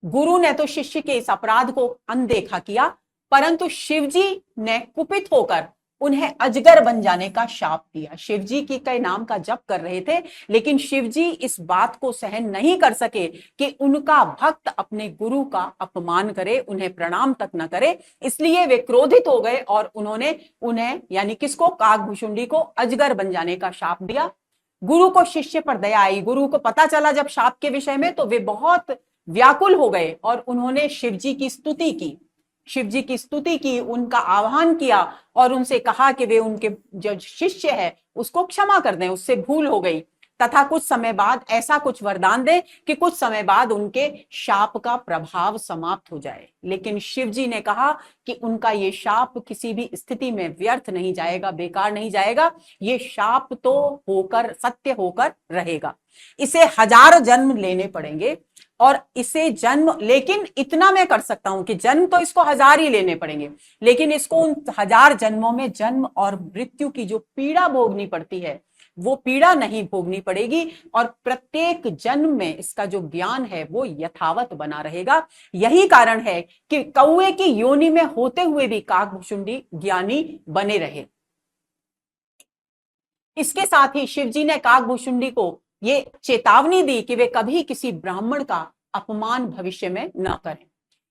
गुरु ने तो शिष्य के इस अपराध को अनदेखा किया, परंतु शिवजी ने कुपित होकर उन्हें अजगर बन जाने का शाप दिया। शिवजी की के नाम का जप कर रहे थे, लेकिन शिवजी इस बात को सहन नहीं कर सके कि उनका भक्त अपने गुरु का अपमान करे, उन्हें प्रणाम तक न करे। इसलिए वे क्रोधित हो गए और उन्होंने उन्हें यानी किसको? काकभूषुंडी को अजगर बन जाने का शाप दिया। गुरु को शिष्य पर दया आई। गुरु को पता चला जब शाप के विषय में, तो वे बहुत व्याकुल हो गए और उन्होंने शिवजी की स्तुति की, शिवजी की स्तुति की, उनका आह्वान किया और उनसे कहा कि वे उनके जो शिष्य है उसको क्षमा कर दें, उससे भूल हो गई, तथा कुछ समय बाद ऐसा कुछ वरदान दे कि कुछ समय बाद उनके शाप का प्रभाव समाप्त हो जाए। लेकिन शिवजी ने कहा कि उनका ये शाप किसी भी स्थिति में व्यर्थ नहीं जाएगा, बेकार नहीं जाएगा। ये शाप तो होकर सत्य होकर रहेगा, इसे 1000 जन्म लेने पड़ेंगे और इसे जन्म, लेकिन इतना मैं कर सकता हूं कि जन्म तो इसको 1000 ही लेने पड़ेंगे, लेकिन इसको उन 1000 जन्मों में जन्म और मृत्यु की जो पीड़ा भोगनी पड़ती है वो पीड़ा नहीं भोगनी पड़ेगी और प्रत्येक जन्म में इसका जो ज्ञान है वो यथावत बना रहेगा। यही कारण है कि कौए की योनि में होते हुए भी काकभूषुंडी ज्ञानी बने रहे। इसके साथ ही शिवजी ने काकभूषुंडी को ये चेतावनी दी कि वे कभी किसी ब्राह्मण का अपमान भविष्य में न करें।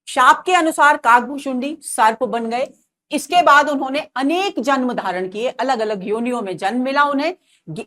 शाप के अनुसार काकभूषुंडी सर्प बन गए। इसके बाद उन्होंने अनेक जन्म धारण किए, अलग अलग योनियों में जन्म मिला उन्हें,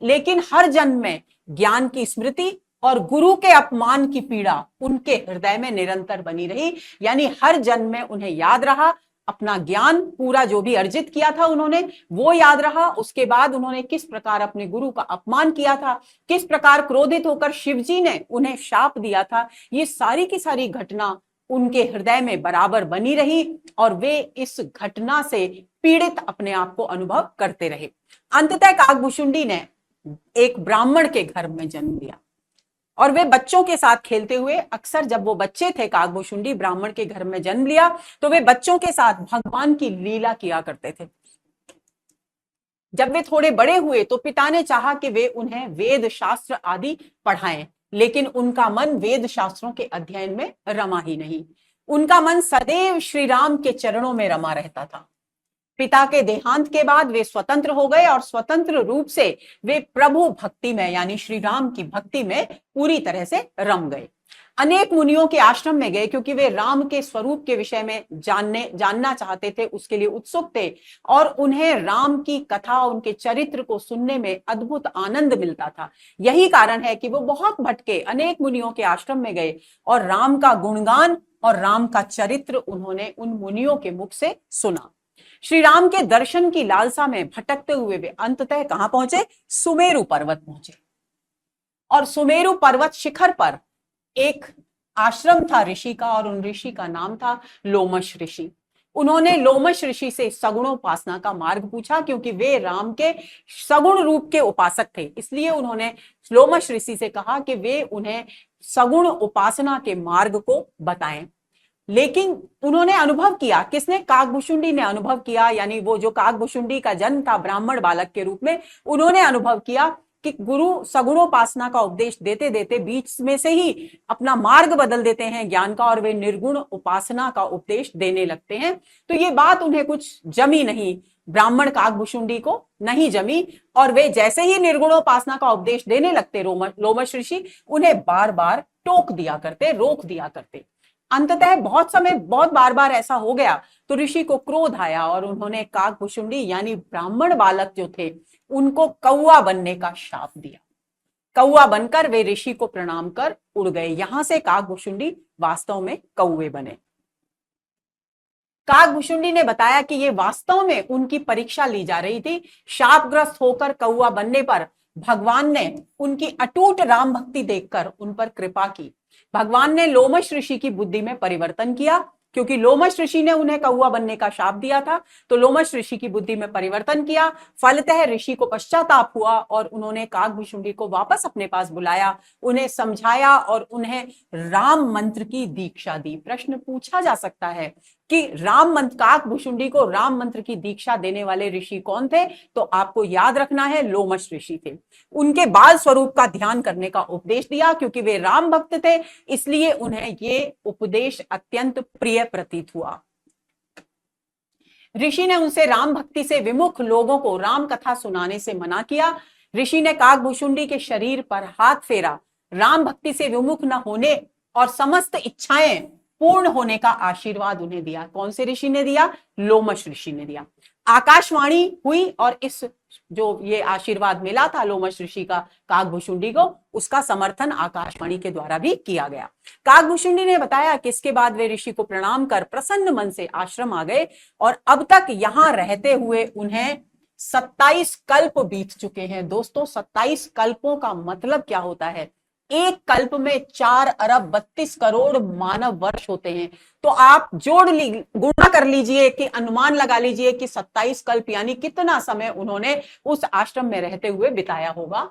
लेकिन हर जन्म में ज्ञान की स्मृति और गुरु के अपमान की पीड़ा उनके हृदय में निरंतर बनी रही। यानी हर जन्म में उन्हें याद रहा, अपना ज्ञान पूरा जो भी अर्जित किया था उन्होंने वो याद रहा। उसके बाद उन्होंने किस प्रकार अपने गुरु का अपमान किया था, किस प्रकार क्रोधित होकर शिवजी ने उन्हें शाप दिया था, ये सारी की सारी घटना उनके हृदय में बराबर बनी रही और वे इस घटना से पीड़ित अपने आप को अनुभव करते रहे। अंततः काकभूषुंडी ने एक ब्राह्मण के घर में जन्म लिया और वे बच्चों के साथ खेलते हुए, अक्सर जब वो बच्चे थे, काकभूषुंडी ब्राह्मण के घर में जन्म लिया, तो वे बच्चों के साथ भगवान की लीला किया करते थे। जब वे थोड़े बड़े हुए तो पिता ने चाहा कि वे उन्हें वेद शास्त्र आदि पढ़ाएं, लेकिन उनका मन वेद शास्त्रों के अध्ययन में रमा ही नहीं। उनका मन सदैव श्री राम के चरणों में रमा रहता था। पिता के देहांत के बाद वे स्वतंत्र हो गए और स्वतंत्र रूप से वे प्रभु भक्ति में यानी श्री राम की भक्ति में पूरी तरह से रम गए। अनेक मुनियों के आश्रम में गए क्योंकि वे राम के स्वरूप के विषय में जानना चाहते थे, उसके लिए उत्सुक थे और उन्हें राम की कथा, उनके चरित्र को सुनने में अद्भुत आनंद मिलता था। यही कारण है कि वो बहुत भटके, अनेक मुनियों के आश्रम में गए और राम का गुणगान और राम का चरित्र उन्होंने उन मुनियों के मुख से सुना। श्री राम के दर्शन की लालसा में भटकते हुए वे अंततः कहां पहुंचे? सुमेरु पर्वत पहुंचे और सुमेरु पर्वत शिखर पर एक आश्रम था ऋषि का और उन ऋषि का नाम था लोमश ऋषि। उन्होंने लोमश ऋषि से सगुणोपासना का मार्ग पूछा, क्योंकि वे राम के सगुण रूप के उपासक थे। इसलिए उन्होंने लोमश ऋषि से कहा कि वे उन्हें सगुण उपासना के मार्ग को बताएं। लेकिन उन्होंने अनुभव किया, किसने? काकभुशुंडी ने अनुभव किया, यानी वो जो काकभुशुंडी का जन्म था ब्राह्मण बालक के रूप में, उन्होंने अनुभव किया कि गुरु सगुणोपासना का उपदेश देते देते बीच में से ही अपना मार्ग बदल देते हैं ज्ञान का, और वे निर्गुण उपासना का उपदेश देने लगते हैं। तो ये बात उन्हें कुछ जमी नहीं, ब्राह्मण काकभुशुंडी को नहीं जमी, और वे जैसे ही निर्गुणोपासना का उपदेश देने लगते लोमश ऋषि उन्हें बार बार टोक दिया करते, रोक दिया करते। अंततः बहुत बार बार ऐसा हो गया तो ऋषि को क्रोध आया और उन्होंने काकभुशुंडी यानी ब्राह्मण बालक जो थे उनको कौवा बनने का शाप दिया। कौवा बनकर वे ऋषि को प्रणाम कर उड़ गए। यहां से काकभुशुंडी वास्तव में कौवे बने। काकभुशुंडी ने बताया कि ये वास्तव में उनकी परीक्षा ली जा रही थी। शापग्रस्त होकर कौवा बनने पर भगवान ने उनकी अटूट राम भक्ति देखकर उन पर कृपा की। भगवान ने लोमश ऋषि की बुद्धि में परिवर्तन किया, क्योंकि लोमश ऋषि ने उन्हें कौवा बनने का शाप दिया था, तो लोमश ऋषि की बुद्धि में परिवर्तन किया। फलतः ऋषि को पश्चाताप हुआ और उन्होंने काकभुशुंडी को वापस अपने पास बुलाया, उन्हें समझाया और उन्हें राम मंत्र की दीक्षा दी। प्रश्न पूछा जा सकता है कि राम मंत्र, काकभुशुंडी को राम मंत्र की दीक्षा देने वाले ऋषि कौन थे? तो आपको याद रखना है, लोमश ऋषि थे। उनके बाल स्वरूप का ध्यान करने का उपदेश दिया, क्योंकि वे राम भक्त थे, इसलिए उन्हें ये उपदेश अत्यंत प्रिय प्रतीत हुआ। ऋषि ने उनसे राम भक्ति से विमुख लोगों को राम कथा सुनाने से मना किया। ऋषि ने काकभुशुंडी के शरीर पर हाथ फेरा, राम भक्ति से विमुख न होने और समस्त इच्छाएं पूर्ण होने का आशीर्वाद उन्हें दिया। कौन से ऋषि ने दिया? लोमश ऋषि ने दिया। आकाशवाणी हुई और इस जो ये आशीर्वाद मिला था लोमश ऋषि का काकभुशुंडी को, उसका समर्थन आकाशवाणी के द्वारा भी किया गया। काकभुशुंडी ने बताया कि इसके बाद वे ऋषि को प्रणाम कर प्रसन्न मन से आश्रम आ गए, और अब तक यहां रहते हुए उन्हें 27 कल्प बीत चुके हैं। दोस्तों, 27 कल्पों का मतलब क्या होता है? एक कल्प में 4 अरब 32 करोड़ मानव वर्ष होते हैं। तो आप गुणा कर लीजिए कि अनुमान लगा लीजिए कि 27 कल्प यानी कितना समय उन्होंने उस आश्रम में रहते हुए बिताया होगा।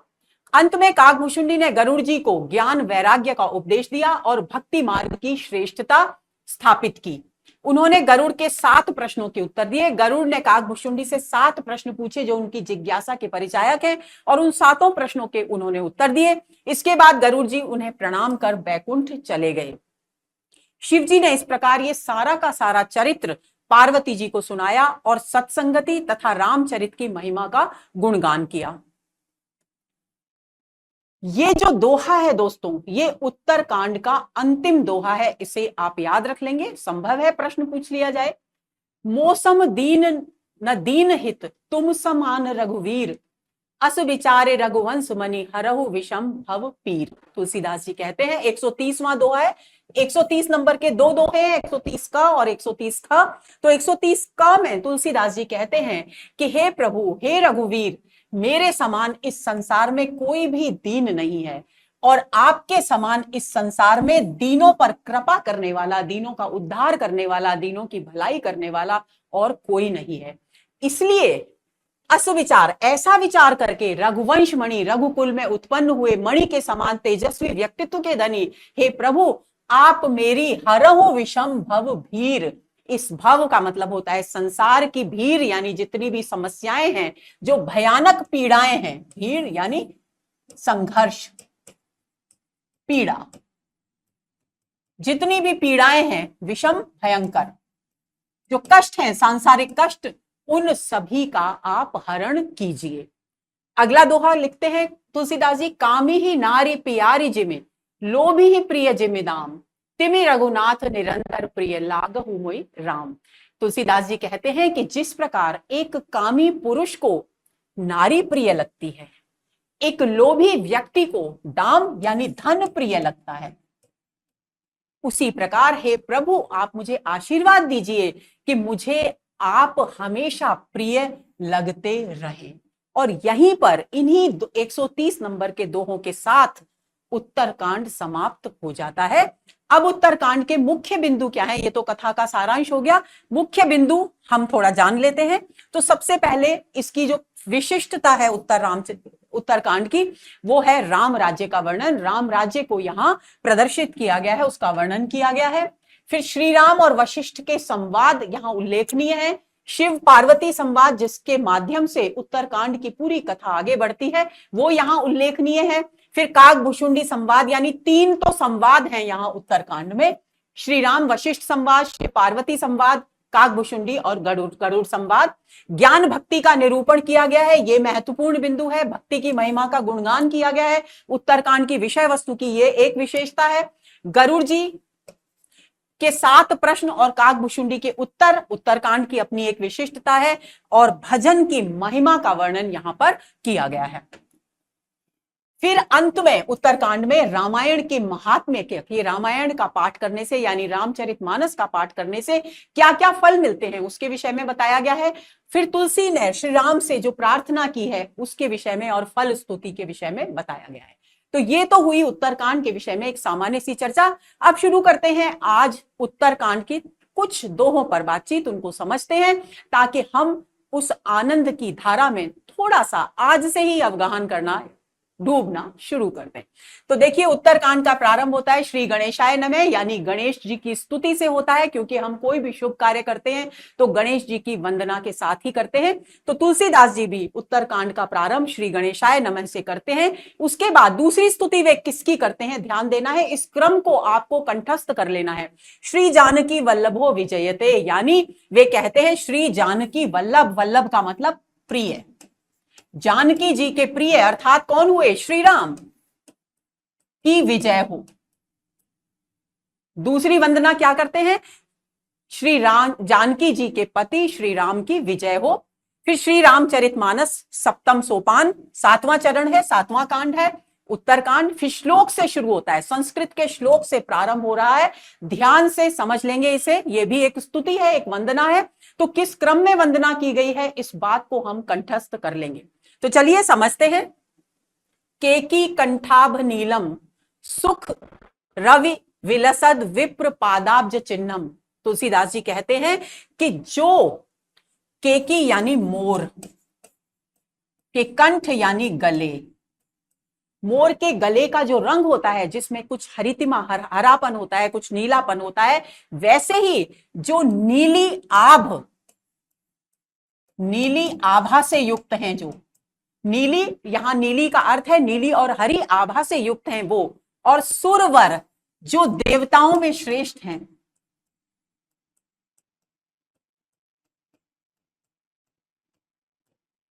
अंत में काकभुशुंडी ने गरुड़ जी को ज्ञान वैराग्य का उपदेश दिया और भक्ति मार्ग की श्रेष्ठता स्थापित की। उन्होंने गरुड़ के 7 प्रश्नों के उत्तर दिए। गरुड़ ने काकभुशुंडी से 7 प्रश्न पूछे जो उनकी जिज्ञासा के परिचायक हैं, और उन 7 प्रश्नों के उन्होंने उत्तर दिए। इसके बाद गरुड़ जी उन्हें प्रणाम कर बैकुंठ चले गए। शिव जी ने इस प्रकार ये सारा का सारा चरित्र पार्वती जी को सुनाया और सत्संगति तथा रामचरित की महिमा का गुणगान किया। ये जो दोहा है दोस्तों, ये उत्तरकांड का अंतिम दोहा है। इसे आप याद रख लेंगे, संभव है प्रश्न पूछ लिया जाए। मौसम दीन न दीन हित तुम समान रघुवीर, अस विचारे रघुवंश मणि हरहु विषम भव पीर। तुलसीदास जी कहते हैं 130वां दोहा है। 130 नंबर के 2 दोहे हैं, 130 का और 130 का। तो 130 का में तुलसीदास जी कहते हैं कि हे प्रभु, हे रघुवीर, मेरे समान इस संसार में कोई भी दीन नहीं है, और आपके समान इस संसार में दीनों पर कृपा करने वाला, दीनों का उद्धार करने वाला, दीनों की भलाई करने वाला और कोई नहीं है। इसलिए असुविचार, ऐसा विचार करके रघुवंश मणि, रघुकुल में उत्पन्न हुए मणि के समान तेजस्वी व्यक्तित्व के धनी हे प्रभु, आप मेरी हरहु विषम भव भीर, इस भव का मतलब होता है संसार की भीड़, यानी जितनी भी समस्याएं हैं, जो भयानक पीड़ाएं हैं, भीड़ यानी संघर्ष, पीड़ा, जितनी भी पीड़ाएं हैं, विषम भयंकर, जो कष्ट हैं, सांसारिक कष्ट, उन सभी का आप हरण कीजिए। अगला दोहा लिखते हैं तुलसीदास जी, कामी ही नारी प्यारी जिमे, लोभी ही प्रिय जिमे दाम, तिमि रघुनाथ निरंतर प्रिय लागहु मोहि राम। तुलसीदास जी कहते हैं कि जिस प्रकार एक कामी पुरुष को नारी प्रिय लगती है, एक लोभी व्यक्ति को दाम यानी धन प्रिय लगता है, उसी प्रकार हे प्रभु आप मुझे आशीर्वाद दीजिए कि मुझे आप हमेशा प्रिय लगते रहें। और यहीं पर इन्हीं 130 नंबर के दोहों के साथ उत्तरकांड समाप्त हो जाता है। अब उत्तरकांड के मुख्य बिंदु क्या है? ये तो कथा का सारांश हो गया, मुख्य बिंदु हम थोड़ा जान लेते हैं। तो सबसे पहले इसकी जो विशिष्टता है उत्तर उत्तरकांड की, वो है राम राज्य का वर्णन। राम राज्य को यहां प्रदर्शित किया गया है, उसका वर्णन किया गया है। फिर श्री राम और वशिष्ठ के संवाद यहां उल्लेखनीय है। शिव पार्वती संवाद, जिसके माध्यम से उत्तरकांड की पूरी कथा आगे बढ़ती है, वो यहां उल्लेखनीय है। फिर काकभुशुंडी संवाद, यानी 3 तो संवाद हैं यहां उत्तरकांड में, श्री राम वशिष्ठ संवाद, शिव पार्वती संवाद, काकभुशुंडी और गरुड़ गरुड़ संवाद। ज्ञान भक्ति का निरूपण किया गया है, यह महत्वपूर्ण बिंदु है। भक्ति की महिमा का गुणगान किया गया है। उत्तरकांड की विषय वस्तु की यह एक विशेषता है। गरुड़ जी के 7 प्रश्न और काकभुशुंडी के उत्तर, उत्तरकांड की अपनी एक विशिष्टता है। और भजन की महिमा का वर्णन यहां पर किया गया है। फिर अंत में उत्तरकांड में रामायण के महात्म्य के, कि रामायण का पाठ करने से, यानी रामचरितमानस का पाठ करने से क्या क्या फल मिलते हैं, उसके विषय में बताया गया है। फिर तुलसी ने श्री राम से जो प्रार्थना की है उसके विषय में और फल स्तुति के विषय में बताया गया है। तो ये तो हुई उत्तरकांड के विषय में एक सामान्य सी चर्चा। अब शुरू करते हैं आज उत्तरकांड की कुछ दोहों पर बातचीत, उनको समझते हैं ताकि हम उस आनंद की धारा में थोड़ा सा आज से ही अवगाहन करना, डूबना शुरू कर दें। तो देखिए, उत्तरकांड का प्रारंभ होता है श्री गणेशाय नमः, यानी गणेश जी की स्तुति से होता है, क्योंकि हम कोई भी शुभ कार्य करते हैं तो गणेश जी की वंदना के साथ ही करते हैं। तो तुलसीदास जी भी उत्तरकांड का प्रारंभ श्री गणेशाय नमः से करते हैं। उसके बाद दूसरी स्तुति वे किसकी करते हैं, ध्यान देना है, इस क्रम को आपको कंठस्थ कर लेना है। श्री जानकी वल्लभो विजयते, यानी वे कहते हैं श्री जानकी वल्लभ, वल्लभ का मतलब प्रिय, जानकी जी के प्रिय अर्थात कौन हुए, श्री राम की विजय हो। दूसरी वंदना क्या करते हैं, श्री राम जानकी जी के पति श्री राम की विजय हो। फिर श्री रामचरितमानस सप्तम सोपान, 7वां चरण है, 7वां कांड है उत्तरकांड। फिर श्लोक से शुरू होता है, संस्कृत के श्लोक से प्रारंभ हो रहा है। ध्यान से समझ लेंगे इसे, यह भी एक स्तुति है, एक वंदना है। तो किस क्रम में वंदना की गई है, इस बात को हम कंठस्थ कर लेंगे। तो चलिए समझते हैं। केकी कंठाभ नीलम सुख रवि विलसद विप्र पादाब्ज चिन्हम। तुलसीदास जी कहते हैं कि जो केकी यानी मोर के कंठ यानी गले, मोर के गले का जो रंग होता है, जिसमें कुछ हरितिमा हरापन होता है, कुछ नीलापन होता है, वैसे ही जो नीली आभा से युक्त हैं, जो नीली, यहां नीली का अर्थ है नीली और हरी आभा से युक्त हैं वो, और सुरवर जो देवताओं में श्रेष्ठ हैं।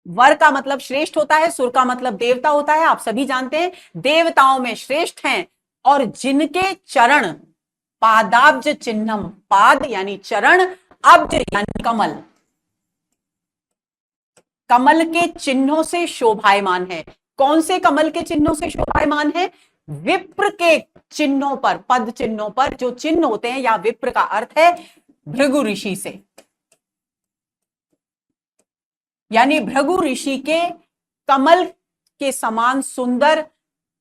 वर का मतलब श्रेष्ठ होता है, सुर का मतलब देवता होता है, आप सभी जानते हैं, देवताओं में श्रेष्ठ हैं। और जिनके चरण पादाब्ज चिन्हम, पाद यानी चरण, अब्ज यानी कमल, कमल के चिन्हों से शोभायमान है। कौन से कमल के चिन्हों से शोभायमान है, विप्र के चिन्हों पर, पद चिन्हों पर जो चिन्ह होते हैं, या विप्र का अर्थ है भृगु ऋषि से, यानी भृगु ऋषि के कमल के समान सुंदर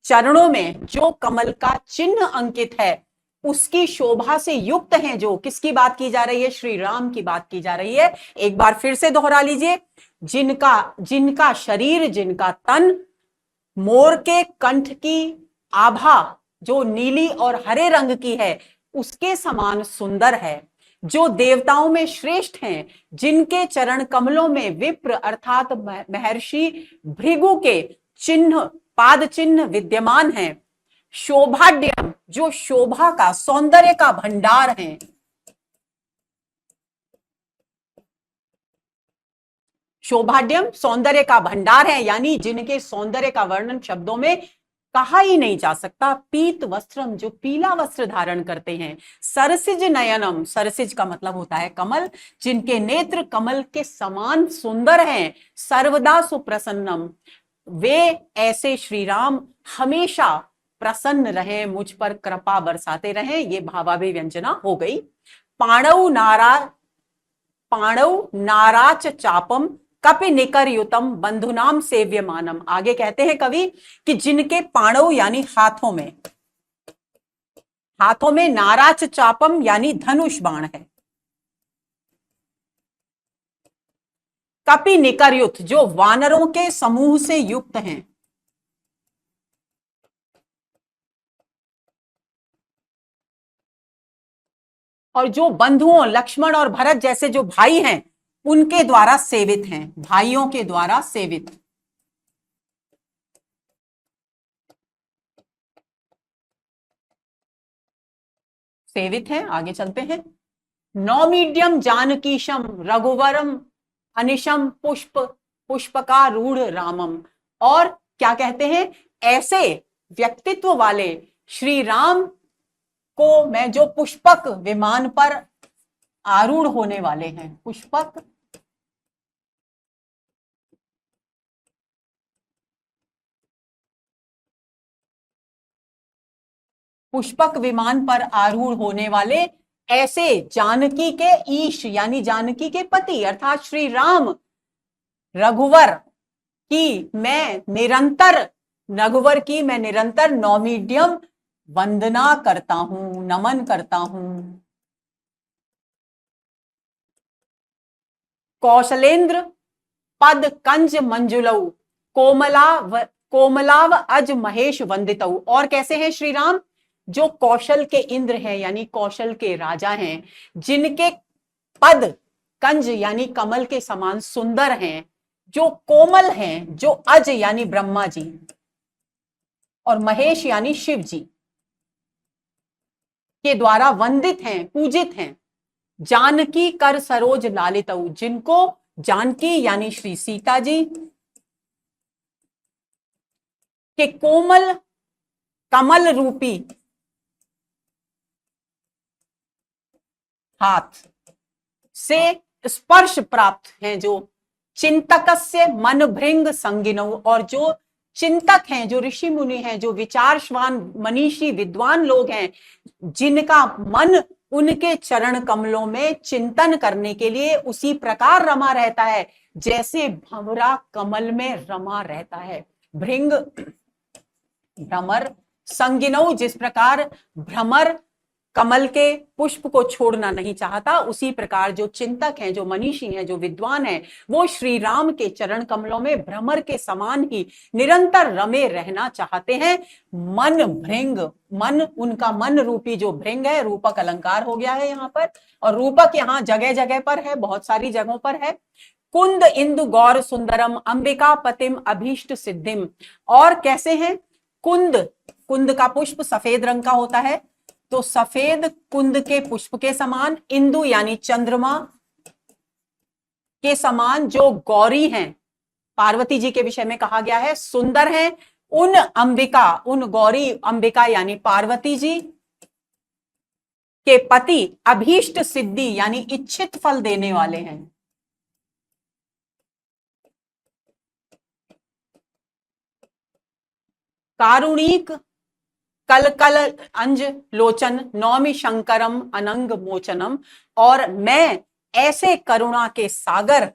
चरणों में जो कमल का चिन्ह अंकित है, उसकी शोभा से युक्त हैं। जो किसकी बात की जा रही है, श्री राम की बात की जा रही है। एक बार फिर से दोहरा लीजिए, जिनका शरीर, जिनका तन मोर के कंठ की आभा जो नीली और हरे रंग की है उसके समान सुंदर है, जो देवताओं में श्रेष्ठ हैं, जिनके चरण कमलों में विप्र अर्थात महर्षि भृगु के चिन्ह, पाद चिन्ह विद्यमान हैं। शोभाढ्यम जो शोभा का, सौंदर्य का भंडार है। शोभाढ्यम सौंदर्य का भंडार है, यानी जिनके सौंदर्य का वर्णन शब्दों में कहा ही नहीं जा सकता। पीत वस्त्रम जो पीला वस्त्र धारण करते हैं। सरसिज नयनम, सरसिज का मतलब होता है कमल, जिनके नेत्र कमल के समान सुंदर हैं। सर्वदा सुप्रसन्नम, वे ऐसे श्री राम हमेशा प्रसन्न रहे, मुझ पर कृपा बरसाते रहे। ये भावाभिव्यंजना हो गई। पाणौ नाराच चापम कपि निकर युतम बंधुनाम सेव्यमानम। आगे कहते हैं कवि कि जिनके पाणव यानी हाथों में नाराच चापम यानी धनुष बाण है। कपि निकर युत जो वानरों के समूह से युक्त हैं। और जो बंधुओं लक्ष्मण और भरत जैसे जो भाई हैं उनके द्वारा सेवित हैं, भाइयों के द्वारा सेवित। सेवित हैं। आगे चलते हैं। नौमीड्यम जानकीशम रघुवरम अनिशम पुष्प पुष्पकारूढ़ रामम। और क्या कहते हैं, ऐसे व्यक्तित्व वाले श्री राम को मैं जो पुष्पक विमान पर आरूढ़ होने वाले हैं, पुष्पक पुष्पक विमान पर आरूढ़ होने वाले ऐसे जानकी के ईश यानी जानकी के पति अर्थात श्री राम रघुवर की मैं निरंतर नौमीड्यम वंदना करता हूं, नमन करता हूं। कौशलेंद्र पद कंज मंजुलऊ कोमलाव अज महेश वंदितऊ। और कैसे हैं श्री राम, जो कौशल के इंद्र हैं यानी कौशल के राजा हैं, जिनके पद कंज यानी कमल के समान सुंदर हैं, जो कोमल हैं, जो अज यानी ब्रह्मा जी और महेश यानी शिव जी के द्वारा वंदित हैं, पूजित हैं। जानकी कर सरोज लालितऊ, जिनको जानकी यानी श्री सीता जी के कोमल कमल रूपी हाथ से स्पर्श प्राप्त हैं, जो चिंतकस्य मन भृंग संगिनऊ। और जो चिंतक हैं, जो ऋषि मुनि हैं, जो विचारवान मनीषी विद्वान लोग हैं, जिनका मन उनके चरण कमलों में चिंतन करने के लिए उसी प्रकार रमा रहता है जैसे भंवरा कमल में रमा रहता है। भृंग भ्रमर, संगिनऊ जिस प्रकार भ्रमर कमल के पुष्प को छोड़ना नहीं चाहता, उसी प्रकार जो चिंतक हैं, जो मनीषी हैं, जो विद्वान हैं, वो श्री राम के चरण कमलों में भ्रमर के समान ही निरंतर रमे रहना चाहते हैं। मन भृंग, मन उनका मन रूपी जो भृंग है, रूपक अलंकार हो गया है यहाँ पर, और रूपक यहाँ जगह जगह पर है, बहुत सारी जगहों पर है। कुंद इंदु गौर सुंदरम अंबिका पतिम अभीष्ट सिद्धिम। और कैसे हैं, कुंद, कुंद का पुष्प सफेद रंग का होता है, तो सफेद कुंद के पुष्प के समान, इंदु यानी चंद्रमा के समान जो गौरी हैं, पार्वती जी के विषय में कहा गया है, सुंदर हैं। उन अंबिका, उन गौरी अंबिका यानी पार्वती जी के पति अभीष्ट सिद्धि यानी इच्छित फल देने वाले हैं। कारुणिक कल कल अंज लोचन नौमि शंकरम अनंग मोचनम। और मैं ऐसे करुणा के सागर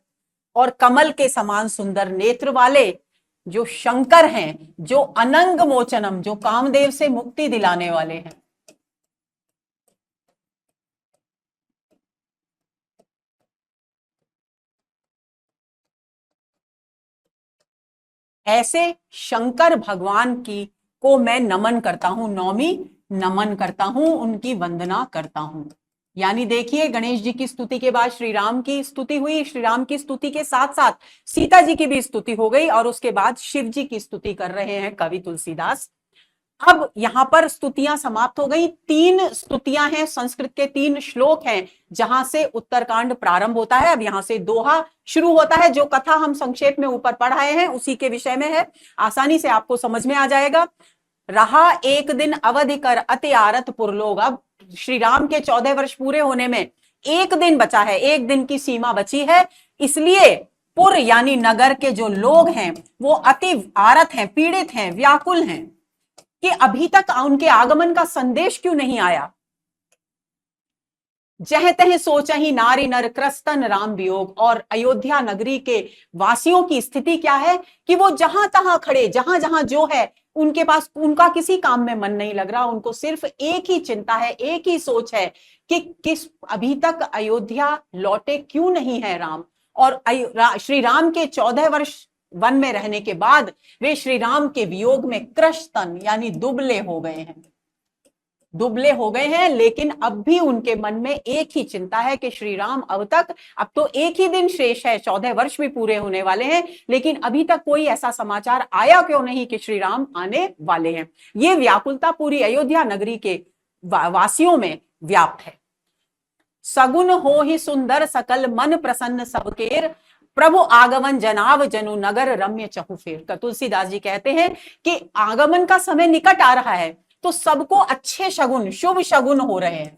और कमल के समान सुंदर नेत्र वाले जो शंकर हैं, जो अनंग मोचनम, जो कामदेव से मुक्ति दिलाने वाले हैं, ऐसे शंकर भगवान की को मैं नमन करता हूं, नौमी नमन करता हूं, उनकी वंदना करता हूं। यानी देखिए, गणेश जी की स्तुति के बाद श्री राम की स्तुति हुई, श्री राम की स्तुति के साथ साथ सीता जी की भी स्तुति हो गई, और उसके बाद शिव जी की स्तुति कर रहे हैं कवि तुलसीदास। अब यहां पर स्तुतियां समाप्त हो गई। 3 स्तुतियां हैं, संस्कृत के 3 श्लोक हैं जहां से उत्तरकांड प्रारंभ होता है। अब यहां से दोहा शुरू होता है। जो कथा हम संक्षेप में ऊपर पढ़ आए हैं उसी के विषय में है, आसानी से आपको समझ में आ जाएगा। रहा एक दिन अवधि कर अति आरत पुरलोग। अब श्री राम के 14 वर्ष पूरे होने में एक दिन बचा है, एक दिन की सीमा बची है, इसलिए पुर यानी नगर के जो लोग हैं वो अति आरत हैं, पीड़ित हैं, व्याकुल हैं कि अभी तक उनके आगमन का संदेश क्यों नहीं आया। जह तह सोचा ही नारी नर क्रस्तन राम वियोग। और अयोध्या नगरी के वासियों की स्थिति क्या है कि वो जहां तहां खड़े, जहां जहां जो है उनके पास, उनका किसी काम में मन नहीं लग रहा, उनको सिर्फ एक ही चिंता है, एक ही सोच है कि किस अभी तक अयोध्या लौटे क्यों नहीं है राम। और श्री राम के 14 वर्ष वन में रहने के बाद वे श्री राम के वियोग में क्रशतन यानी दुबले हो गए हैं, दुबले हो गए हैं, लेकिन अब भी उनके मन में एक ही चिंता है कि श्री राम अब तो एक ही दिन शेष है, 14 वर्ष भी पूरे होने वाले हैं, लेकिन अभी तक कोई ऐसा समाचार आया क्यों नहीं कि श्री राम आने वाले हैं। ये व्याकुलता पूरी अयोध्या नगरी के वासियों में व्याप्त है। सगुन हो ही सुंदर सकल मन प्रसन्न सबकेर, प्रभु आगमन जनाव जनु नगर रम्य चहुफेर। तो तुलसीदास जी कहते हैं कि आगमन का समय निकट आ रहा है, तो सबको अच्छे शगुन, शुभ शगुन हो रहे हैं।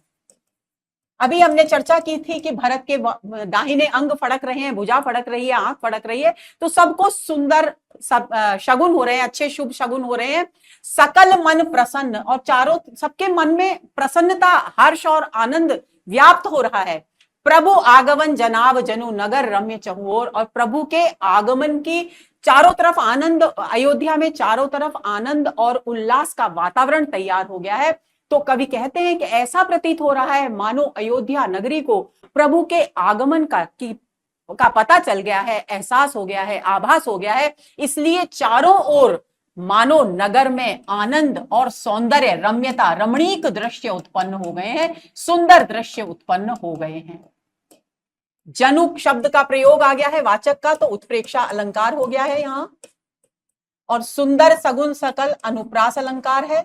अभी हमने चर्चा की थी कि भरत के दाहिने अंग फड़क रहे हैं, भुजा फड़क रही है, आंख फड़क रही है, तो सबको सुंदर सब शगुन हो रहे हैं, अच्छे शुभ शगुन हो रहे हैं। सकल मन प्रसन्न, और चारों सबके मन में प्रसन्नता, हर्ष और आनंद व्याप्त हो रहा है। प्रभु आगमन जनाव जनु नगर रम्य चहुओर, और प्रभु के आगमन की चारों तरफ आनंद, अयोध्या में चारों तरफ आनंद और उल्लास का वातावरण तैयार हो गया है। तो कवि कहते हैं कि ऐसा प्रतीत हो रहा है मानो अयोध्या नगरी को प्रभु के आगमन का पता चल गया है, एहसास हो गया है, आभास हो गया है। इसलिए चारों ओर मानो नगर में आनंद और सौंदर्य, रम्यता, रमणीक दृश्य उत्पन्न हो गए हैं, सुंदर दृश्य उत्पन्न हो गए हैं। जनु शब्द का प्रयोग आ गया है वाचक का, तो उत्प्रेक्षा अलंकार हो गया है यहां, और सुंदर सगुन सकल अनुप्रास अलंकार है।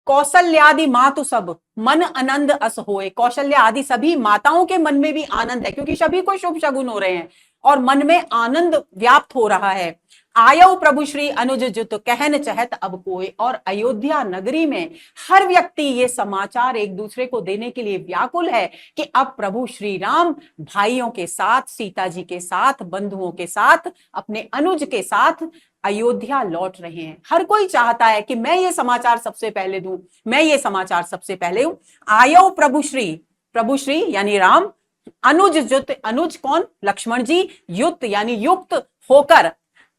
कौशल्यादि मातु सब मन आनंद अस होए, कौशल्य आदि सभी माताओं के मन में भी आनंद है, क्योंकि सभी को शुभ शगुन हो रहे हैं और मन में आनंद व्याप्त हो रहा है। आयो प्रभु श्री अनुज जुत कहन चहत अब कोई, और अयोध्या नगरी में हर व्यक्ति ये समाचार एक दूसरे को देने के लिए व्याकुल है कि अब प्रभु श्री राम भाइयों के साथ, सीता जी के साथ, बंधुओं के साथ, अपने अनुज के साथ अयोध्या लौट रहे हैं। हर कोई चाहता है कि मैं ये समाचार सबसे पहले दूं, मैं ये समाचार सबसे पहले हूं। आयो प्रभु श्री यानी राम, अनुज जुत, अनुज कौन? लक्ष्मण जी, युक्त यानी युक्त होकर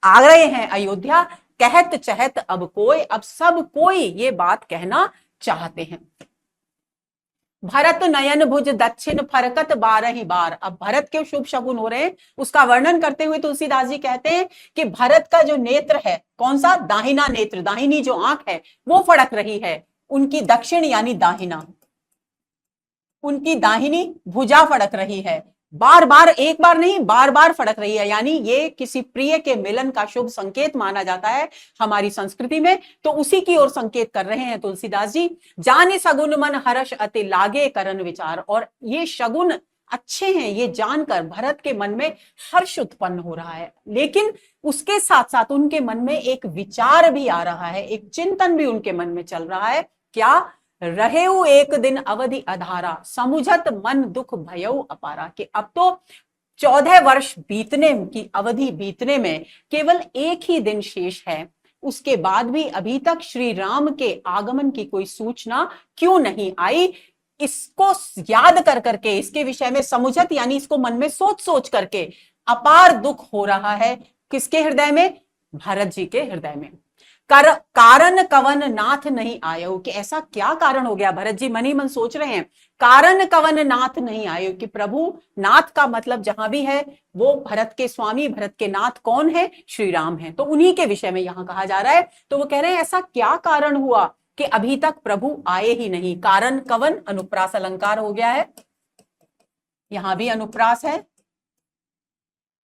आ रहे हैं अयोध्या। कहत चहत अब कोई, अब सब कोई ये बात कहना चाहते हैं। भरत नयन भुज दक्षिण फरकत 12 बार, अब भरत के शुभ शगुन हो रहे हैं, उसका वर्णन करते हुए तुलसीदास जी कहते हैं कि भरत का जो नेत्र है, कौन सा? दाहिना नेत्र, दाहिनी जो आंख है वो फड़क रही है, उनकी दक्षिण यानी दाहिना, उनकी दाहिनी भुजा फड़क रही है, बार बार, एक बार नहीं बार बार फड़क रही है, यानी ये किसी प्रिय के मिलन का शुभ संकेत माना जाता है हमारी संस्कृति में, तो उसी की ओर संकेत कर रहे हैं तुलसीदास जी। जाने सगुन मन हर्ष अति लागे करन विचार, और ये शगुन अच्छे हैं ये जानकर भरत के मन में हर्ष उत्पन्न हो रहा है, लेकिन उसके साथ साथ उनके मन में एक विचार भी आ रहा है, एक चिंतन भी उनके मन में चल रहा है। क्या? रहेऊ एक दिन अवधि अधारा, समुझत मन दुख भयऊ अपारा, कि अब तो 14 वर्ष बीतने की अवधि बीतने में केवल एक ही दिन शेष है, उसके बाद भी अभी तक श्री राम के आगमन की कोई सूचना क्यों नहीं आई? इसको याद कर करके, इसके विषय में समुझत यानी इसको मन में सोच सोच करके अपार दुख हो रहा है। किसके हृदय में? भरत जी के हृदय में। कारण कवन नाथ नहीं आयो, कि ऐसा क्या कारण हो गया? भरत जी मन ही मन सोच रहे हैं, कारण कवन नाथ नहीं आयो, कि प्रभु, नाथ का मतलब जहां भी है वो भरत के स्वामी, भरत के नाथ कौन है? श्री राम है, तो उन्हीं के विषय में यहां कहा जा रहा है। तो वो कह रहे हैं ऐसा क्या कारण हुआ कि अभी तक प्रभु आए ही नहीं? कारण कवन अनुप्रास अलंकार हो गया है, यहां भी अनुप्रास है।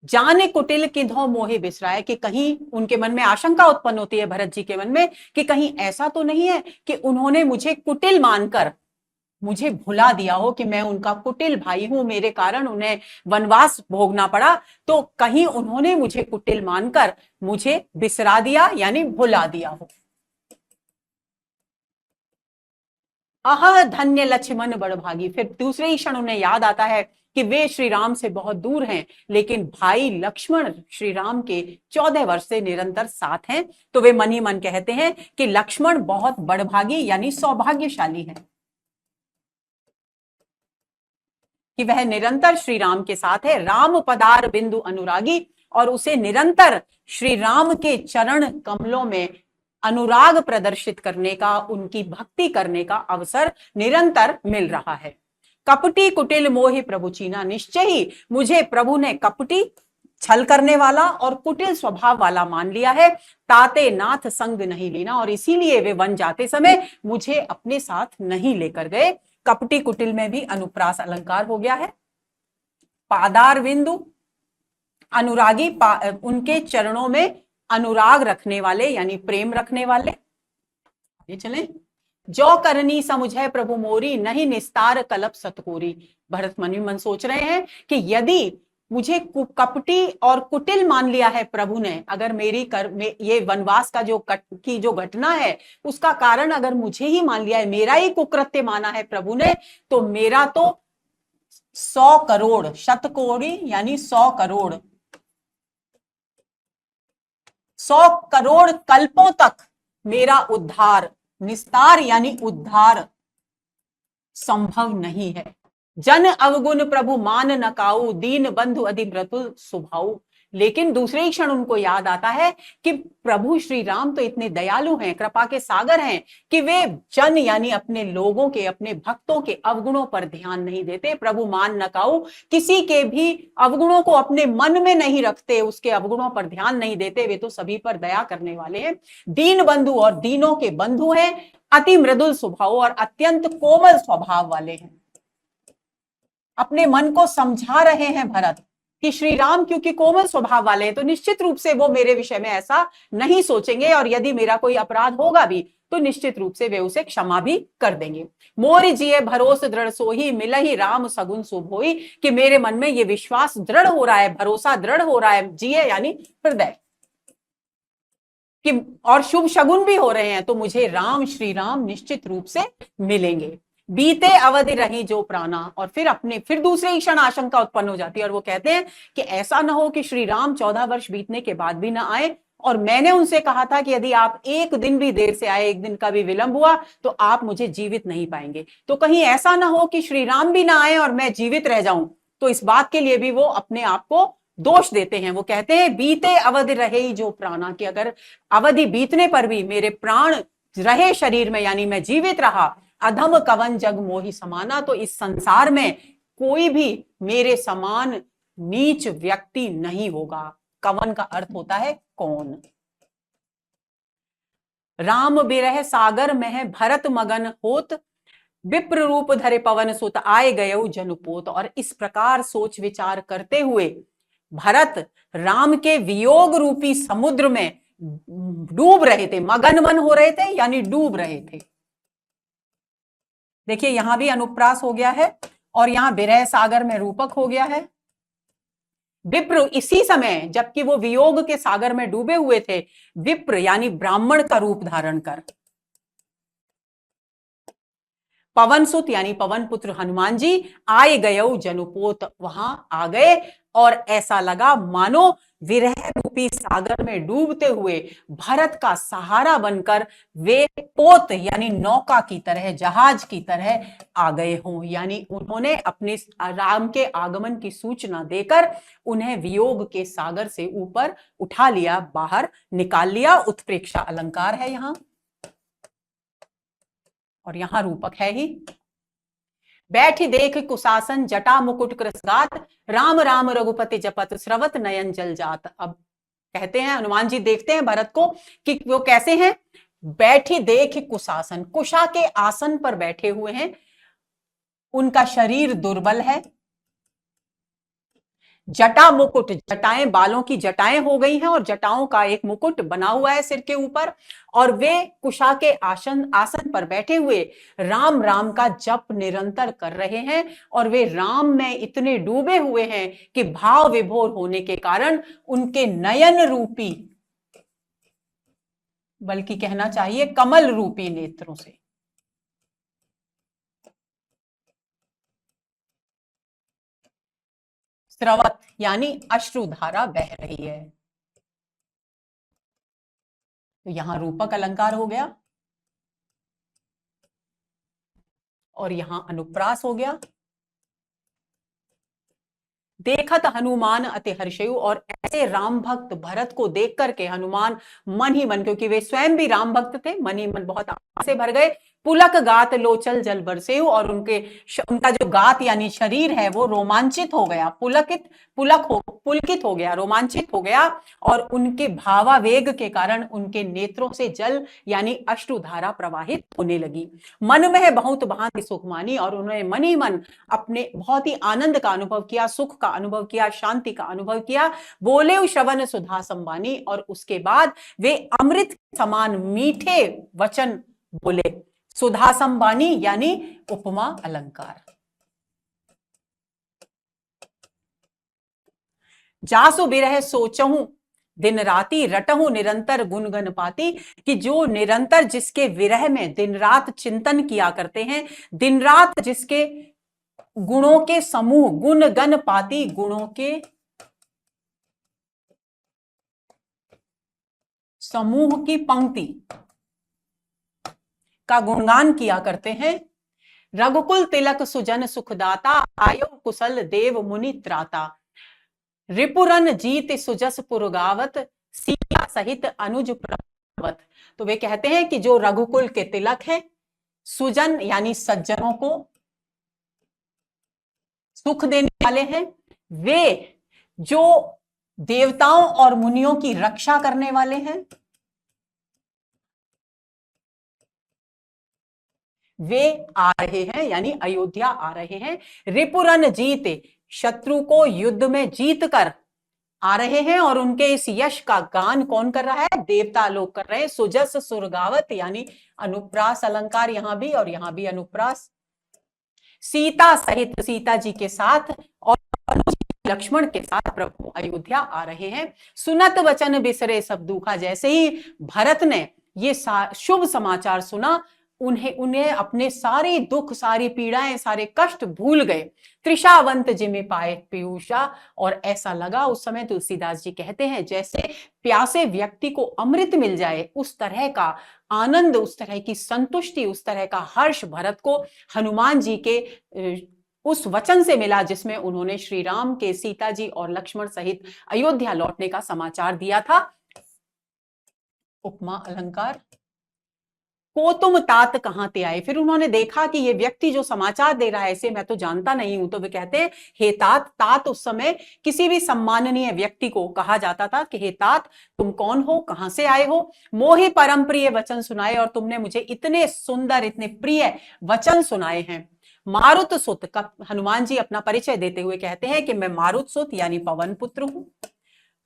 जाने कुटिल किन्हों मोहे बिसराए, कि कहीं उनके मन में आशंका उत्पन्न होती है भरत जी के मन में कि कहीं ऐसा तो नहीं है कि उन्होंने मुझे कुटिल मानकर मुझे भुला दिया हो, कि मैं उनका कुटिल भाई हूं, मेरे कारण उन्हें वनवास भोगना पड़ा, तो कहीं उन्होंने मुझे कुटिल मानकर मुझे बिसरा दिया यानी भुला दिया हो। अह धन्य लक्ष्मण बड़भागी, फिर दूसरे ही क्षण उन्हें याद आता है कि वे श्री राम से बहुत दूर हैं, लेकिन भाई लक्ष्मण श्री राम के 14 वर्ष से निरंतर साथ हैं, तो वे मन ही मन कहते हैं कि लक्ष्मण बहुत बड़भागी यानी सौभाग्यशाली है कि वह निरंतर श्री राम के साथ है। राम पदार बिंदु अनुरागी, और उसे निरंतर श्री राम के चरण कमलों में अनुराग प्रदर्शित करने का, उनकी भक्ति करने का अवसर निरंतर मिल रहा है। कपटी कुटिल मोहि प्रभु चीना, निश्चय ही मुझे प्रभु ने कपटी छल करने वाला और कुटिल स्वभाव वाला मान लिया है। ताते नाथ संग नहीं लेना, और इसीलिए वे वन जाते समय मुझे अपने साथ नहीं लेकर गए। कपटी कुटिल में भी अनुप्रास अलंकार हो गया है। पादार बिंदु अनुरागी, उनके चरणों में अनुराग रखने वाले यानी प्रेम रखने वाले। ये चलें। जो करनी समुझे प्रभु मोरी, नहीं निस्तार कलप सतकोरी। भरत मन मन सोच रहे हैं कि यदि मुझे कपटी और कुटिल मान लिया है प्रभु ने, अगर मेरी ये वनवास का जो घटना है उसका कारण अगर मुझे ही मान लिया है, मेरा ही कुकृत्य माना है प्रभु ने, तो मेरा तो 100 करोड़, शतकोड़ी यानी 100 करोड़, 100 करोड़ कल्पों तक मेरा उद्धार, निस्तार यानी उद्धार संभव नहीं है। जन अवगुण प्रभु मान नकाऊ, दीन बंधु अधि मृदुल स्वभाव। लेकिन दूसरे ही क्षण उनको याद आता है कि प्रभु श्री राम तो इतने दयालु हैं, कृपा के सागर हैं, कि वे जन यानी अपने लोगों के, अपने भक्तों के अवगुणों पर ध्यान नहीं देते। प्रभु मान नकाऊ, किसी के भी अवगुणों को अपने मन में नहीं रखते, उसके अवगुणों पर ध्यान नहीं देते, वे तो सभी पर दया करने वाले हैं। दीन बंधु और दीनों के बंधु हैं, अति मृदुल स्वभाव और अत्यंत कोमल स्वभाव वाले हैं। अपने मन को समझा रहे हैं भरत कि श्री राम क्योंकि कोमल स्वभाव वाले हैं तो निश्चित रूप से वो मेरे विषय में ऐसा नहीं सोचेंगे, और यदि मेरा कोई अपराध होगा भी तो निश्चित रूप से वे उसे क्षमा भी कर देंगे। मोर जिये भरोस दृढ़ सोही, मिलहि राम सगुन शुभ होई। कि मेरे मन में ये विश्वास दृढ़ हो रहा है, भरोसा दृढ़ हो रहा है, जिये यानी हृदय कि, और शुभ शगुन भी हो रहे हैं, तो मुझे राम, श्री राम निश्चित रूप से मिलेंगे। बीते अवधि रही जो प्राणा, और फिर दूसरे ही क्षण आशंका उत्पन्न हो जाती है, और वो कहते हैं कि ऐसा ना हो कि श्री राम 14 वर्ष बीतने के बाद भी ना आए, और मैंने उनसे कहा था कि यदि आप एक दिन भी देर से आए, एक दिन का भी विलंब हुआ, तो आप मुझे जीवित नहीं पाएंगे। तो कहीं ऐसा ना हो कि श्री राम भी ना आए और मैं जीवित रह जाऊं, तो इस बात के लिए भी वो अपने आप को दोष देते हैं। वो कहते हैं बीते अवधि रहे जो प्राणा, कि अगर अवधि बीतने पर भी मेरे प्राण रहे शरीर में यानी मैं जीवित रहा, अधम कवन जग मोहि समाना, तो इस संसार में कोई भी मेरे समान नीच व्यक्ति नहीं होगा। कवन का अर्थ होता है कौन। राम बिरह सागर में भरत मगन होत, विप्र रूप धरे पवन सुत, आए गये जनुपोत। और इस प्रकार सोच विचार करते हुए भरत राम के वियोग रूपी समुद्र में डूब रहे थे, मगन मन हो रहे थे यानी डूब रहे थे। देखिए यहां भी अनुप्रास हो गया है और यहां विरह सागर में रूपक हो गया है। विप्र इसी समय जबकि वो वियोग के सागर में डूबे हुए थे, विप्र यानी ब्राह्मण का रूप धारण कर, पवन सुत यानी पवन पुत्र हनुमान जी आए गये जनुपोत, वहां आ गए, और ऐसा लगा मानो विरह रूपी सागर में डूबते हुए भरत का सहारा बनकर वे पोत यानी नौका की तरह, जहाज की तरह आ गए हों। यानी उन्होंने अपने राम के आगमन की सूचना देकर उन्हें वियोग के सागर से ऊपर उठा लिया, बाहर निकाल लिया। उत्प्रेक्षा अलंकार है यहां, और यहां रूपक है ही। बैठी देख कुशासन जटा मुकुट कृसगात, राम राम रघुपति जपत स्रवत नयन जल जात। अब कहते हैं हनुमान जी देखते हैं भरत को कि वो कैसे हैं। बैठी देख कुशासन, कुशा के आसन पर बैठे हुए हैं, उनका शरीर दुर्बल है। जटा मुकुट, जटाएं बालों की जटाएं हो गई हैं और जटाओं का एक मुकुट बना हुआ है सिर के ऊपर, और वे कुशा के आसन पर बैठे हुए राम राम का जप निरंतर कर रहे हैं। और वे राम में इतने डूबे हुए हैं कि भाव विभोर होने के कारण उनके नयन रूपी, बल्कि कहना चाहिए कमल रूपी नेत्रों से स्रवत यानी अश्रुधारा बह रही है। तो यहां रूपक अलंकार हो गया और यहां अनुप्रास हो गया। देखत हनुमान अति हर्षयु, और ऐसे राम भक्त भरत को देख करके हनुमान मन ही मन, क्योंकि वे स्वयं भी राम भक्त थे, मन ही मन बहुत आशा से भर गए पुलक गात लोचल जल बरसेऊ, और उनका जो गात यानी शरीर है वो रोमांचित हो गया, पुलकित हो गया, रोमांचित हो गया, और उनके भावावेग के कारण उनके नेत्रों से जल यानी अश्रुधारा प्रवाहित होने लगी। मन में बहुत भांति सुख मानी, और उन्होंने मन ही मन अपने बहुत ही आनंद का अनुभव किया, सुख का अनुभव किया, शांति का अनुभव किया। बोले श्रवण सुधा संबानी, और उसके बाद वे अमृत समान मीठे वचन बोले। सुधा संबानी यानी उपमा अलंकार। जासु बिरह सोचहूं दिन राती, रटहूं निरंतर गुणगन पाती, कि जो निरंतर जिसके विरह में दिन रात चिंतन किया करते हैं, दिन रात जिसके गुणों के समूह, गुण गण पाती, गुणों के समूह की पंक्ति का गुणगान किया करते हैं। रघुकुल तिलक सुजन सुखदाता, आयो कुशल देव मुनि त्राता, रिपुरन जीत सुजस पुरगावत, सीता सहित अनुज प्रवत। तो वे कहते हैं कि जो रघुकुल के तिलक हैं, सुजन यानी सज्जनों को सुख देने वाले हैं, वे जो देवताओं और मुनियों की रक्षा करने वाले हैं, वे आ रहे हैं यानी अयोध्या आ रहे हैं। रिपुरन जीत, शत्रु को युद्ध में जीत कर आ रहे हैं, और उनके इस यश का गान कौन कर रहा है? देवता लोग कर रहे हैं। सुजस सुरगावत यानी अनुप्रास अलंकार, यहां भी और यहां भी अनुप्रास। सीता सहित, सीता जी के साथ और लक्ष्मण के साथ प्रभु अयोध्या आ रहे हैं। सुनत वचन बिसरे सब दुखा, जैसे ही भरत ने ये शुभ समाचार सुना, उन्हें अपने सारे दुख, सारी पीड़ाएं, सारे कष्ट भूल गए। त्रिषावंत जिमे पाए पीयूषा, और ऐसा लगा उस समय, तुलसीदास जी कहते हैं, जैसे प्यासे व्यक्ति को अमृत मिल जाए, उस तरह का आनंद, उस तरह की संतुष्टि, उस तरह का हर्ष भरत को हनुमान जी के उस वचन से मिला, जिसमें उन्होंने श्री राम के, सीता जी और लक्ष्मण सहित अयोध्या लौटने का समाचार दिया था। उपमा अलंकार। को तुम तात कहां ते आए, फिर उन्होंने देखा कि ये व्यक्ति जो समाचार दे रहा है, इसे मैं तो जानता नहीं हूं। तो वे कहते हैं, हे तात। तात उस समय किसी भी सम्माननीय व्यक्ति को कहा जाता था कि हे तात, तुम कौन हो, कहां से आए हो। मोहि परम प्रिय वचन सुनाए, और तुमने मुझे इतने सुंदर, इतने प्रिय वचन सुनाए हैं। मारुत सुत, हनुमान जी अपना परिचय देते हुए कहते हैं कि मैं मारुत सुत यानी पवन पुत्र हूं,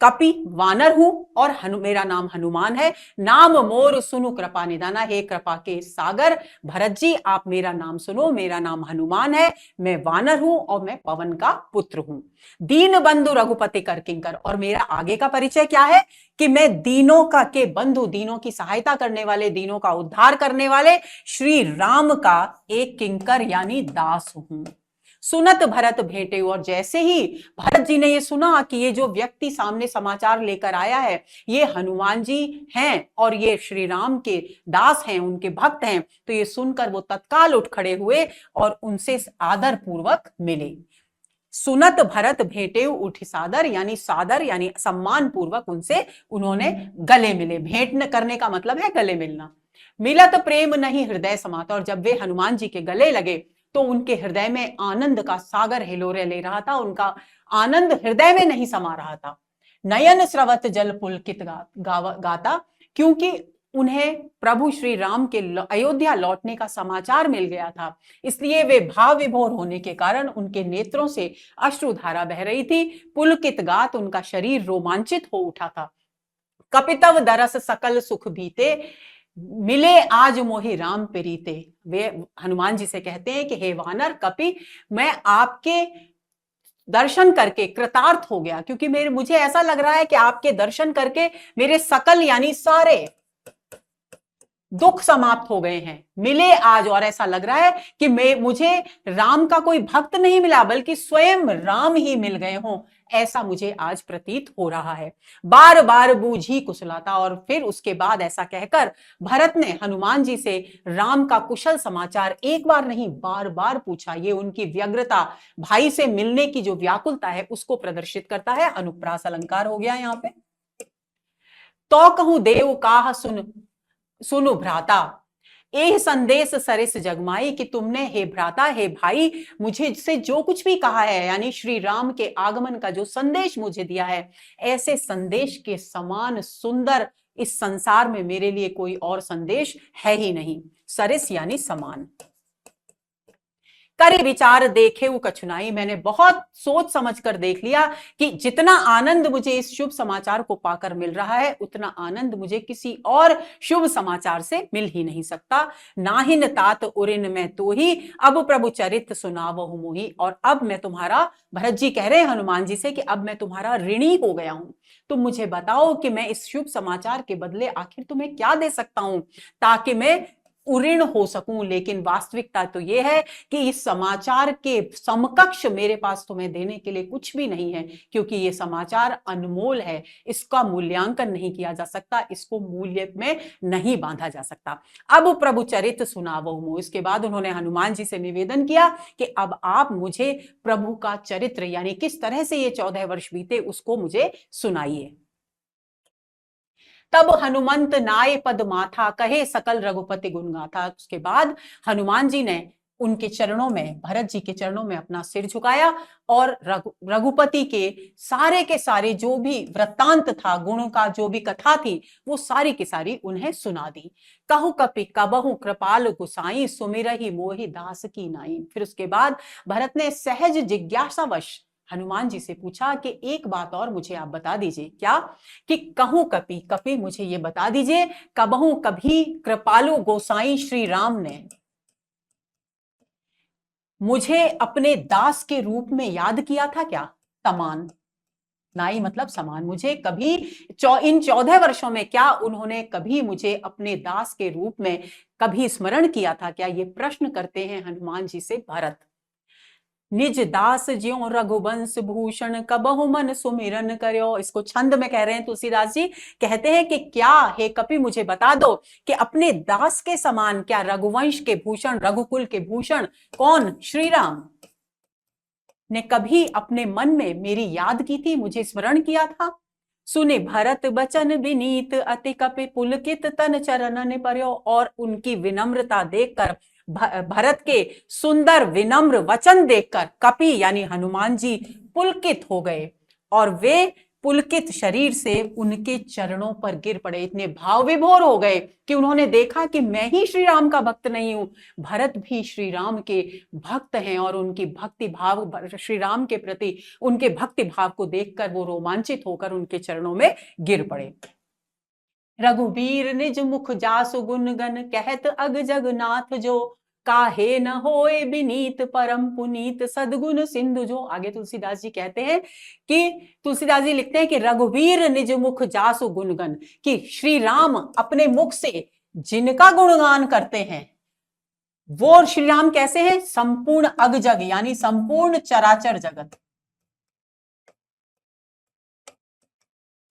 कपि वानर हूं, और मेरा नाम हनुमान है। नाम मोर सुनु कृपा निधाना, हे कृपा के सागर भरत जी, आप मेरा नाम सुनो, मेरा नाम हनुमान है, मैं वानर हूं और मैं पवन का पुत्र हूं। दीन बंधु रघुपति कर किंकर, और मेरा आगे का परिचय क्या है कि मैं दीनों का के बंधु, दीनों की सहायता करने वाले, दीनों का उद्धार करने वाले श्री राम का एक किंकर यानी दास हूं। सुनत भरत भेटे, और जैसे ही भरत जी ने ये सुना कि ये जो व्यक्ति सामने समाचार लेकर आया है, ये हनुमान जी हैं और ये श्री राम के दास हैं, उनके भक्त हैं, तो ये सुनकर वो तत्काल उठ खड़े हुए और उनसे आदर पूर्वक मिले। सुनत भरत भेटे उठ सादर, यानी सादर यानी सम्मान पूर्वक उनसे उन्होंने गले मिले। भेंट करने का मतलब है गले मिलना। मिलत प्रेम नहीं हृदय समाता, और जब वे हनुमान जी के गले लगे तो उनके हृदय में आनंद का सागर हिलोरे ले रहा था, उनका आनंद हृदय में नहीं समा रहा था। नयन स्रवत जल पुलकित गाता, क्योंकि उन्हें प्रभु श्री राम के अयोध्या लौटने का समाचार मिल गया था, इसलिए वे भाव विभोर होने के कारण उनके नेत्रों से अश्रुधारा बह रही थी। पुलकित गात, उनका शरीर रोमांचित हो उठा था। कपितव दरस सकल सुख बीते, मिले आज मोहि राम प्रीते। वे हनुमान जी से कहते हैं कि हे वानर, कपि, मैं आपके दर्शन करके कृतार्थ हो गया, क्योंकि मुझे ऐसा लग रहा है कि आपके दर्शन करके मेरे सकल यानी सारे दुख समाप्त हो गए हैं। मिले आज, और ऐसा लग रहा है कि मुझे राम का कोई भक्त नहीं मिला, बल्कि स्वयं राम ही मिल गए हों, ऐसा मुझे आज प्रतीत हो रहा है। बार बार बूझी कुशलाता, और फिर उसके बाद ऐसा कहकर भरत ने हनुमान जी से राम का कुशल समाचार एक बार नहीं बार बार पूछा। ये उनकी व्यग्रता, भाई से मिलने की जो व्याकुलता है, उसको प्रदर्शित करता है। अनुप्रास अलंकार हो गया यहां पे। तो कहूं देव काह सुनु भ्राता, एह संदेश सरिस जगमाई, कि तुमने हे भ्राता हे भाई मुझे से जो कुछ भी कहा है, यानी श्री राम के आगमन का जो संदेश मुझे दिया है, ऐसे संदेश के समान सुंदर इस संसार में मेरे लिए कोई और संदेश है ही नहीं। सरिस यानी समान। करे विचार देखे वो कछुनाई, मैंने बहुत सोच समझ कर देख लिया कि जितना आनंद मुझे इस शुभ समाचार को पाकर मिल रहा है, उतना आनंद मुझे किसी और शुभ समाचार से मिल ही नहीं सकता। नाहिन तात उरिन में तो ही, अब प्रभु चरित सुनावहु मोहि। और अब मैं तुम्हारा, भरत जी कह रहे हैं हनुमान जी से कि अब मैं तुम्हारा ऋणी हो गया हूं। तुम मुझे बताओ कि मैं इस शुभ समाचार के बदले आखिर तुम्हें क्या दे सकता हूं, ताकि मैं उऋण हो सकूं। लेकिन वास्तविकता तो यह है कि इस समाचार के समकक्ष मेरे पास तुम्हें देने के लिए कुछ भी नहीं है, क्योंकि यह समाचार अनमोल है, इसका मूल्यांकन नहीं किया जा सकता, इसको मूल्य में नहीं बांधा जा सकता। अब प्रभु चरित सुनावो मोहि, इसके बाद उन्होंने हनुमान जी से निवेदन किया कि अब आप मुझे प्रभु का चरित्र, यानी किस तरह से ये 14 वर्ष बीते, उसको मुझे सुनाइए। तब हनुमंत नाय पद माथा, कहे सकल रघुपति गुण गाथा। उसके बाद हनुमान जी ने उनके चरणों में, भरत जी के चरणों में अपना सिर झुकाया और रघुपति के सारे जो भी वृत्तांत था, गुणों का जो भी कथा थी, वो सारी की सारी उन्हें सुना दी। कहु कपि कबहु कृपाल गुसाई, सुमिरहि मोहि दास की नाई। फिर उसके बाद भरत ने सहज जिज्ञासावश हनुमान जी से पूछा कि एक बात और मुझे आप बता दीजिए। क्या? कि कहूं कपि, कपि मुझे ये बता दीजिए, कबहू कभी कृपालु गोसाई श्री राम ने मुझे अपने दास के रूप में याद किया था क्या? समान, नाई मतलब समान। मुझे कभी इन 14 वर्षों में क्या उन्होंने कभी मुझे अपने दास के रूप में कभी स्मरण किया था क्या? ये प्रश्न करते हैं हनुमान जी से भरत। निज दास ज्यों रघुवंश भूषण, कबहु मन सुमिरन करो। इसको छंद में कह रहे हैं तुलसीदास जी, कहते हैं कि क्या हे कपि मुझे बता दो कि अपने दास के समान क्या रघुवंश के भूषण, रघुकुल के भूषण कौन, श्री राम ने कभी अपने मन में मेरी याद की थी, मुझे स्मरण किया था? सुने भरत बचन विनीत, अति कपि पुलकित तन चरणन पर्यो। और उनकी विनम्रता देखकर, भरत के सुंदर विनम्र वचन देखकर कपि यानी हनुमान जी पुलकित हो गए और वे पुलकित शरीर से उनके चरणों पर गिर पड़े। इतने भाव विभोर हो गए कि उन्होंने देखा कि मैं ही श्री राम का भक्त नहीं हूं, भरत भी श्री राम के भक्त हैं। और उनकी भक्ति भाव, श्री राम के प्रति उनके भक्ति भाव को देखकर वो रोमांचित होकर उनके चरणों में गिर पड़े। रघुबीर निज मुख जासु गुण गन, कहत अग जगन्नाथ जो, काहे न होए बिनीत परम पुनीत, सदगुण सिंधु जो। आगे तुलसीदास जी कहते हैं कि तुलसीदास जी लिखते हैं कि रघुबीर निज मुख जासु गुणगन, कि श्री राम अपने मुख से जिनका गुणगान करते हैं वो श्री राम कैसे हैं? संपूर्ण अग जग यानी संपूर्ण चराचर जगत।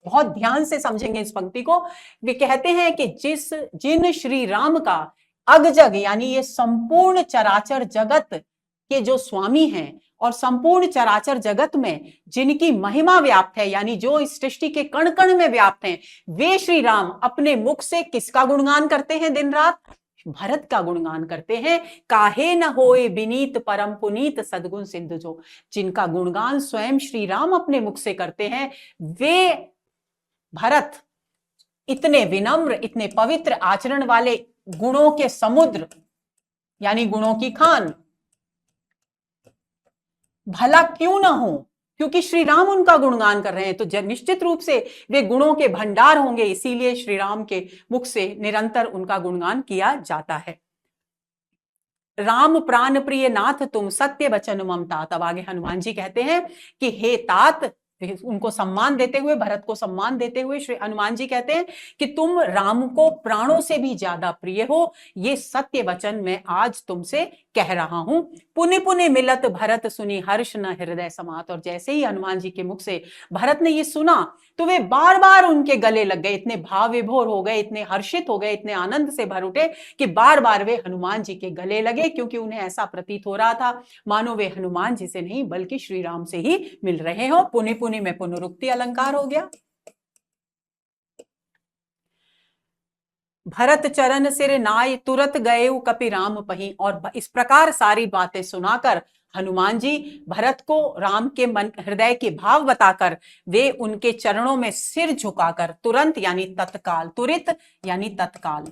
बहुत ध्यान से समझेंगे इस पंक्ति को। वे कहते हैं कि जिन श्री राम का अगजग यानी ये संपूर्ण चराचर जगत के जो स्वामी हैं और संपूर्ण चराचर जगत में जिनकी महिमा व्याप्त है, यानी जो इस सृष्टि के कण कण में व्याप्त हैं, वे श्री राम अपने मुख से किसका गुणगान करते हैं दिन रात? भरत का गुणगान करते हैं। काहे न होए विनीत परम पुनीत, सदगुण सिंधु जो। जिनका गुणगान स्वयं श्री राम अपने मुख से करते हैं, वे भरत इतने विनम्र, इतने पवित्र आचरण वाले, गुणों के समुद्र यानी गुणों की खान भला क्यों ना हो, क्योंकि श्री राम उनका गुणगान कर रहे हैं, तो निश्चित रूप से वे गुणों के भंडार होंगे। इसीलिए श्री राम के मुख से निरंतर उनका गुणगान किया जाता है। राम प्राण प्रिय नाथ तुम, सत्य वचन ममता। तब आगे हनुमान जी कहते हैं कि हे तात, उनको सम्मान देते हुए, भरत को सम्मान देते हुए श्री हनुमान जी कहते हैं कि तुम राम को प्राणों से भी ज्यादा प्रिय हो, ये सत्य वचन मैं आज तुमसे कह रहा हूं। पुनि पुनि मिलत भरत सुनी, हर्ष न हृदय समात। और जैसे ही हनुमान जी के मुख से भरत ने ये सुना तो वे बार बार उनके गले लग गए, इतने भाव विभोर हो गए, इतने हर्षित हो गए, इतने आनंद से भर उठे कि बार बार वे हनुमान जी के गले लगे, क्योंकि उन्हें ऐसा प्रतीत हो रहा था मानो वे हनुमान जी से नहीं बल्कि श्री राम से ही मिल रहे हो। पुनि पुनि में पुनरुक्ति अलंकार हो गया। भरत चरण सिर नाय तुरत गए कपि राम पही। और इस प्रकार सारी बातें सुनाकर हनुमान जी भरत को राम के मन हृदय के भाव बताकर वे उनके चरणों में सिर झुकाकर तुरंत यानी तत्काल, तुरित यानी तत्काल,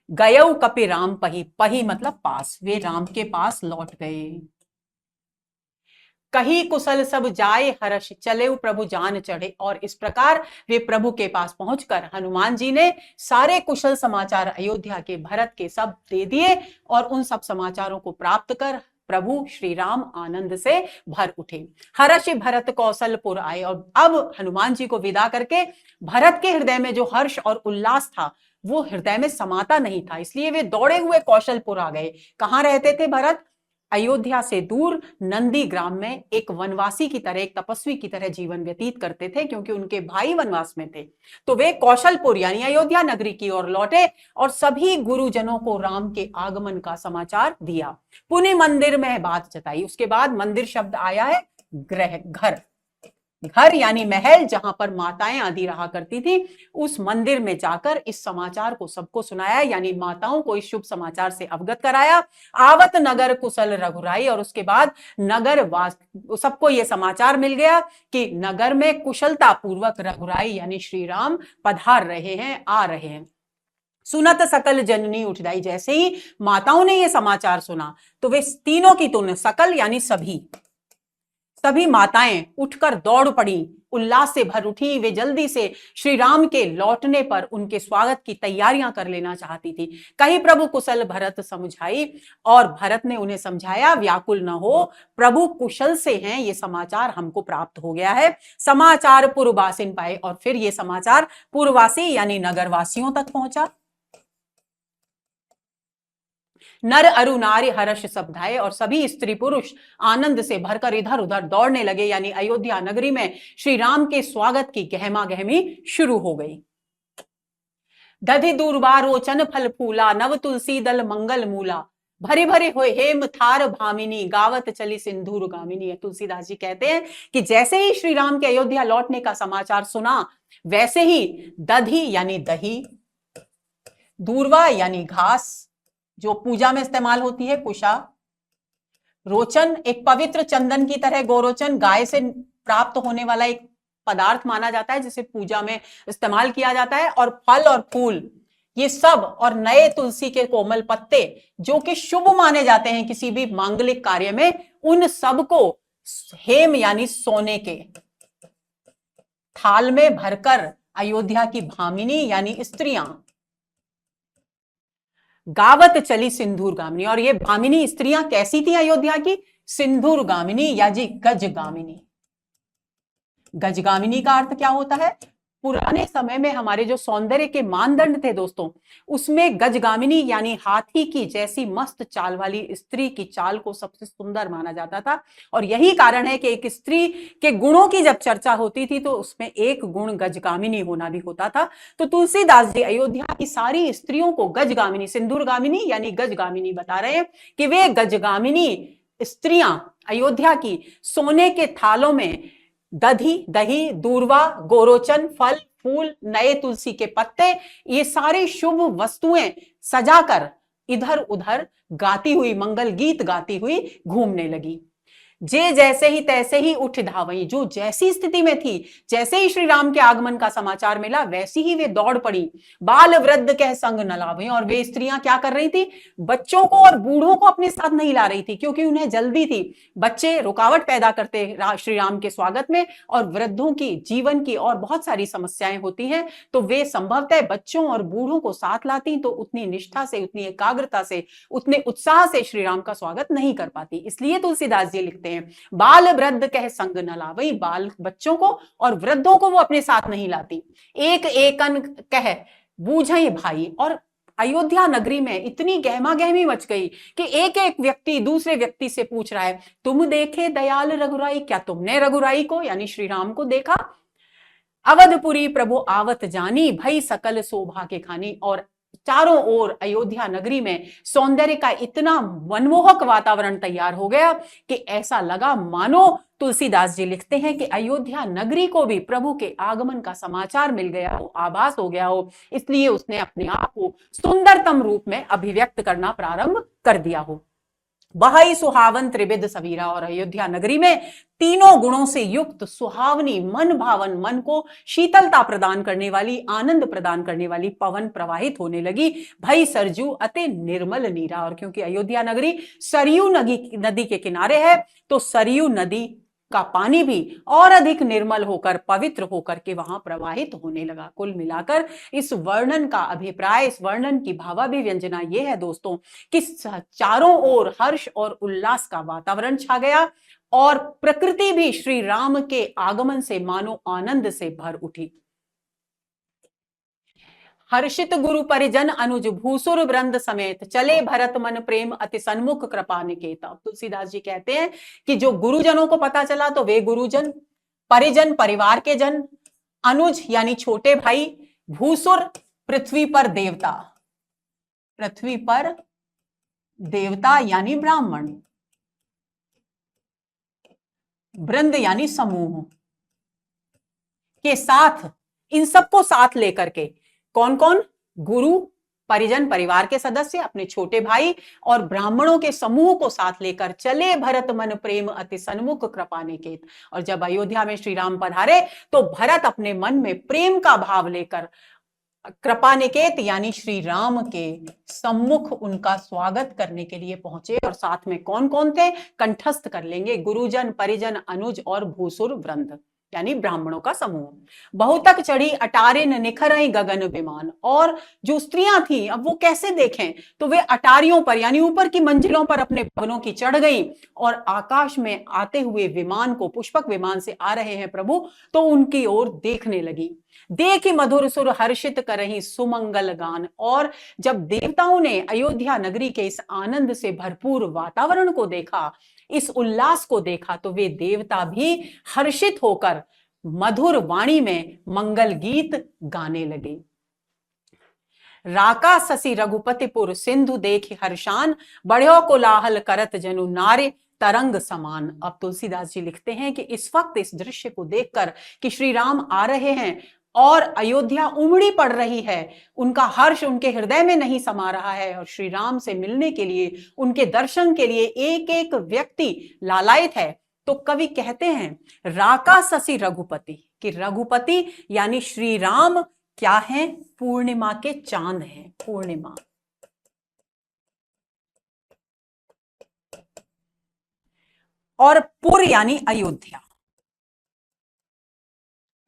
गयऊ कपि राम पही, पही मतलब पास, वे राम के पास लौट गए। कही कुशल सब जाए हर्ष चले प्रभु जान चढ़े। और इस प्रकार वे प्रभु के पास पहुंचकर हनुमान जी ने सारे कुशल समाचार अयोध्या के भरत के सब दे दिए और उन सब समाचारों को प्राप्त कर प्रभु श्री राम आनंद से भर उठे। हर्ष भरत कौशलपुर आए। और अब हनुमान जी को विदा करके भरत के हृदय में जो हर्ष और उल्लास था वो हृदय में समाता नहीं था, इसलिए वे दौड़े हुए कौशलपुर आ गए। कहां रहते थे भरत? अयोध्या से दूर नंदी ग्राम में एक वनवासी की तरह, एक तपस्वी की तरह जीवन व्यतीत करते थे, क्योंकि उनके भाई वनवास में थे। तो वे कौशलपुर यानी अयोध्या नगरी की ओर लौटे और सभी गुरुजनों को राम के आगमन का समाचार दिया। पुण्य मंदिर में बात जताई। उसके बाद मंदिर शब्द आया है गृह, घर, घर यानी महल, जहां पर माताएं आदि रहा करती थी। उस मंदिर में जाकर इस समाचार को सबको सुनाया, यानी माताओं को इस शुभ समाचार से अवगत कराया। आवत नगर कुशल रघुराई। और उसके बाद नगर वास सबको यह समाचार मिल गया कि नगर में कुशलता पूर्वक रघुराई यानी श्री राम पधार रहे हैं, आ रहे हैं। सुनत सकल जननी उठ जाई। जैसे ही माताओं ने यह समाचार सुना तो वे तीनों की तुन, सकल यानी सभी माताएं उठकर दौड़ पड़ी, उल्लास से भर उठी। वे जल्दी से श्री राम के लौटने पर उनके स्वागत की तैयारियां कर लेना चाहती थी। कही प्रभु कुशल भरत समझाई। और भरत ने उन्हें समझाया, व्याकुल न हो, प्रभु कुशल से हैं, ये समाचार हमको प्राप्त हो गया है। समाचार पुरवासिन पाए। और फिर ये समाचार पुरवासी यानी नगरवासियों तक पहुंचा। नर अरु नारी हर्ष शब्दाए। और सभी स्त्री पुरुष आनंद से भरकर इधर उधर दौड़ने लगे, यानी अयोध्या नगरी में श्री राम के स्वागत की गहमा गहमी शुरू हो गई। दधि दूरबा रोचन फल फूला नव तुलसी दल मंगल मूला भरे भरे होए हेम थार भामिनी गावत चली सिंधुर गामिनी। तुलसीदास जी कहते हैं कि जैसे ही श्री राम के अयोध्या लौटने का समाचार सुना, वैसे ही दधि यानी दही, दूरवा यानी घास जो पूजा में इस्तेमाल होती है, कुशा, रोचन एक पवित्र चंदन की तरह, गोरोचन गाय से प्राप्त होने वाला एक पदार्थ माना जाता है जिसे पूजा में इस्तेमाल किया जाता है, और फल और फूल ये सब, और नए तुलसी के कोमल पत्ते जो कि शुभ माने जाते हैं किसी भी मांगलिक कार्य में, उन सब को हेम यानी सोने के थाल में भरकर अयोध्या की भामिनी यानी स्त्रियां गावत चली सिंदूर गामिनी। और ये भामिनी स्त्रियां कैसी थी अयोध्या की? सिंदूर गामिनी या जी गजगामिनी। गजगामिनी का अर्थ क्या होता है? पुराने समय में हमारे जो सौंदर्य के मानदंड थे दोस्तों, उसमें गजगामिनी यानी हाथी की जैसी मस्त चाल वाली स्त्री की चाल को सबसे सुंदर माना जाता था। और यही कारण है कि एक स्त्री के गुणों की जब चर्चा होती थी तो उसमें एक गुण गजगामिनी होना भी होता था। तो तुलसीदास जी अयोध्या की सारी स्त्रियों को गजगामिनी, सिंदूरगामिनी यानी गजगामिनी बता रहे हैं कि वे गजगामिनी स्त्रियां अयोध्या की सोने के थालों में दधी, दही, दूरवा, गोरोचन, फल फूल, नए तुलसी के पत्ते, ये सारी शुभ वस्तुएं सजाकर इधर उधर गाती हुई, मंगल गीत गाती हुई घूमने लगी। जे जैसे ही तैसे ही उठ धावई। जो जैसी स्थिति में थी, जैसे ही श्री राम के आगमन का समाचार मिला, वैसी ही वे दौड़ पड़ी। बाल वृद्ध कह संग न लावे। और वे स्त्रियां क्या कर रही थी? बच्चों को और बूढ़ों को अपने साथ नहीं ला रही थी, क्योंकि उन्हें जल्दी थी। बच्चे रुकावट पैदा करते श्री राम के स्वागत में, और वृद्धों की जीवन की और बहुत सारी समस्याएं होती हैं, तो वे संभवतः बच्चों और बूढ़ों को साथ लाती तो उतनी निष्ठा से, उतनी एकाग्रता से, उतने उत्साह से श्री राम का स्वागत नहीं कर पाती। इसलिए तुलसीदास जी लिखते हैं, बाल वृद्ध कह संग न लावई। बाल बच्चों को और वृद्धों को वो अपने साथ नहीं लाती। एक एकन कह बूझई भाई। और अयोध्या नगरी में इतनी गहमा गहमी मच गई कि एक एक व्यक्ति दूसरे व्यक्ति से पूछ रहा है, तुम देखे दयाल रघुराई? क्या तुमने रघुराई को यानी श्री राम को देखा? अवधपुरी प्रभु आवत जानी भई सकल शोभा के खानी। और चारों ओर अयोध्या नगरी में सौंदर्य का इतना मनमोहक वातावरण तैयार हो गया कि ऐसा लगा मानो, तुलसीदास जी लिखते हैं कि अयोध्या नगरी को भी प्रभु के आगमन का समाचार मिल गया हो, आभास हो गया हो, इसलिए उसने अपने आप को सुंदरतम रूप में अभिव्यक्त करना प्रारंभ कर दिया हो। वही सुहावन त्रिविध सवीरा, और अयोध्या नगरी में तीनों गुणों से युक्त सुहावनी मन भावन, मन को शीतलता प्रदान करने वाली, आनंद प्रदान करने वाली पवन प्रवाहित होने लगी। भई सरजू अति निर्मल नीरा, और क्योंकि अयोध्या नगरी सरयू नदी के किनारे है, तो सरयू नदी का पानी भी और अधिक निर्मल होकर, पवित्र होकर के वहां प्रवाहित होने लगा। कुल मिलाकर इस वर्णन का अभिप्राय, इस वर्णन की भावाभिव्यंजना यह है दोस्तों कि चारों ओर हर्ष और उल्लास का वातावरण छा गया और प्रकृति भी श्री राम के आगमन से मानो आनंद से भर उठी। हर्षित गुरु परिजन अनुज भूसुर वृंद समेत चले भरत मन प्रेम अति सन्मुख कृपा निकेता। तुलसीदास जी कहते हैं कि जो गुरुजनों को पता चला तो वे गुरुजन, परिजन परिवार के जन, अनुज यानी छोटे भाई, भूसुर पृथ्वी पर देवता, पृथ्वी पर देवता यानी ब्राह्मण, वृंद यानी समूह के साथ, इन सबको साथ लेकर के, कौन कौन? गुरु, परिजन परिवार के सदस्य, अपने छोटे भाई और ब्राह्मणों के समूह को साथ लेकर चले भरत मन प्रेम अति सन्मुख कृपा निकेत। और जब अयोध्या में श्री राम पधारे तो भरत अपने मन में प्रेम का भाव लेकर कृपा निकेत यानी श्री राम के सम्मुख उनका स्वागत करने के लिए पहुंचे। और साथ में कौन कौन थे? कंठस्थ कर लेंगे, गुरुजन, परिजन, अनुज और भूसुर वृंद यानी ब्राह्मणों का समूह। बहुतक चढ़ी अटारिन निखरई गगन विमान, और जो स्त्रियां थी अब वो कैसे देखें, तो वे अटारियों पर यानी ऊपर की मंजिलों पर अपने भवनों की चढ़ गई और आकाश में आते हुए विमान को, पुष्पक विमान से आ रहे हैं प्रभु, तो उनकी ओर देखने लगी। देखी मधुर सुर हर्षित करही सुमंगल गान, और जब देवताओं ने अयोध्या नगरी के इस आनंद से भरपूर वातावरण को देखा, इस उल्लास को देखा, तो वे देवता भी हर्षित होकर मधुर वाणी में मंगल गीत गाने लगे। राका ससी रघुपतिपुर सिंधु देख हर्षान, बढ़्यो कोलाहल करत जनु नारे तरंग समान। अब तुलसीदास जी लिखते हैं कि इस वक्त इस दृश्य को देखकर कि श्री राम आ रहे हैं और अयोध्या उमड़ी पड़ रही है, उनका हर्ष उनके हृदय में नहीं समा रहा है और श्री राम से मिलने के लिए, उनके दर्शन के लिए एक एक व्यक्ति लालायित है। तो कवि कहते हैं राका ससी रघुपति, कि रघुपति यानी श्री राम क्या है? पूर्णिमा के चांद हैं, पूर्णिमा। और पुर यानी अयोध्या,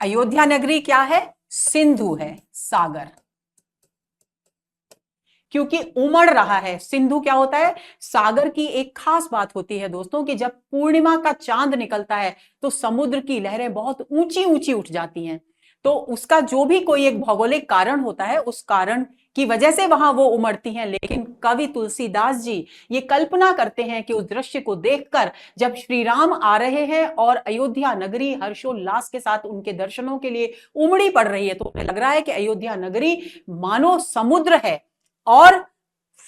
अयोध्या नगरी क्या है? सिंधु है, सागर, क्योंकि उमड़ रहा है। सिंधु क्या होता है? सागर की एक खास बात होती है दोस्तों कि जब पूर्णिमा का चांद निकलता है तो समुद्र की लहरें बहुत ऊंची ऊंची उठ जाती हैं, तो उसका जो भी कोई एक भौगोलिक कारण होता है, उस कारण की वजह से वहां वो उमड़ती हैं। लेकिन कवि तुलसीदास जी ये कल्पना करते हैं कि उस दृश्य को देखकर जब श्री राम आ रहे हैं और अयोध्या नगरी हर्षोल्लास के साथ उनके दर्शनों के लिए उमड़ी पड़ रही है, तो उन्हें लग रहा है कि अयोध्या नगरी मानो समुद्र है और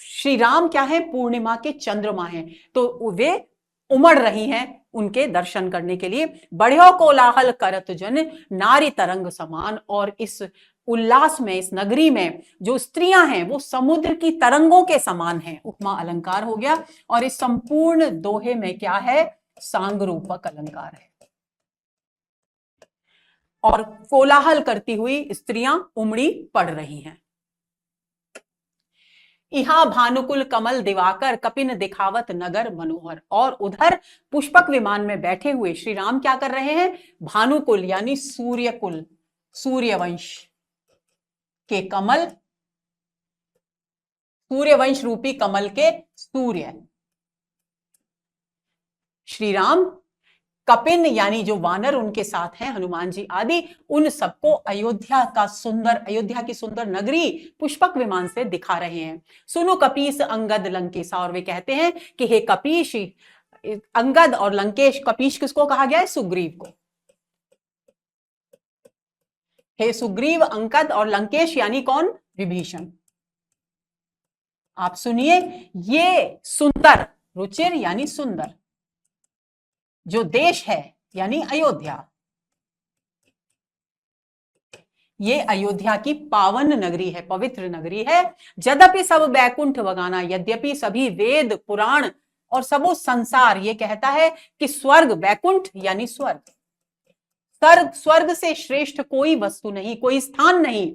श्री राम क्या है? पूर्णिमा के चंद्रमा हैं, तो वे उमड़ रही हैं उनके दर्शन करने के लिए। बढ़ियो कोलाहल करत जन नारी तरंग समान, और इस उल्लास में, इस नगरी में जो स्त्रियां हैं वो समुद्र की तरंगों के समान हैं। उपमा अलंकार हो गया, और इस संपूर्ण दोहे में क्या है? सांगरूपक अलंकार है। और कोलाहल करती हुई स्त्रियां उमड़ी पड़ रही हैं। इहा भानुकुल कमल दिवाकर कपिन दिखावत नगर मनोहर, और उधर पुष्पक विमान में बैठे हुए श्री राम क्या कर रहे हैं? भानुकुल यानी सूर्यकुल, सूर्यवंश के कमल, सूर्यवंश रूपी कमल के सूर्य श्री राम, कपिन यानी जो वानर उनके साथ हैं, हनुमान जी आदि, उन सबको अयोध्या की सुंदर नगरी पुष्पक विमान से दिखा रहे हैं। सुनो कपीस अंगद लंकेशा, और वे कहते हैं कि हे कपीश, अंगद और लंकेश, कपीश किसको कहा गया है? सुग्रीव को। हे सुग्रीव, अंगद और लंकेश यानी कौन? विभीषण। आप सुनिए, ये सुंदर, रुचिर यानी सुंदर, जो देश है यानी अयोध्या, ये अयोध्या की पावन नगरी है, पवित्र नगरी है। यद्यपि सब बैकुंठ बगाना, यद्यपि सभी वेद पुराण और सबो संसार ये कहता है कि स्वर्ग, बैकुंठ यानी स्वर्ग, स्वर्ग से श्रेष्ठ कोई वस्तु नहीं, कोई स्थान नहीं।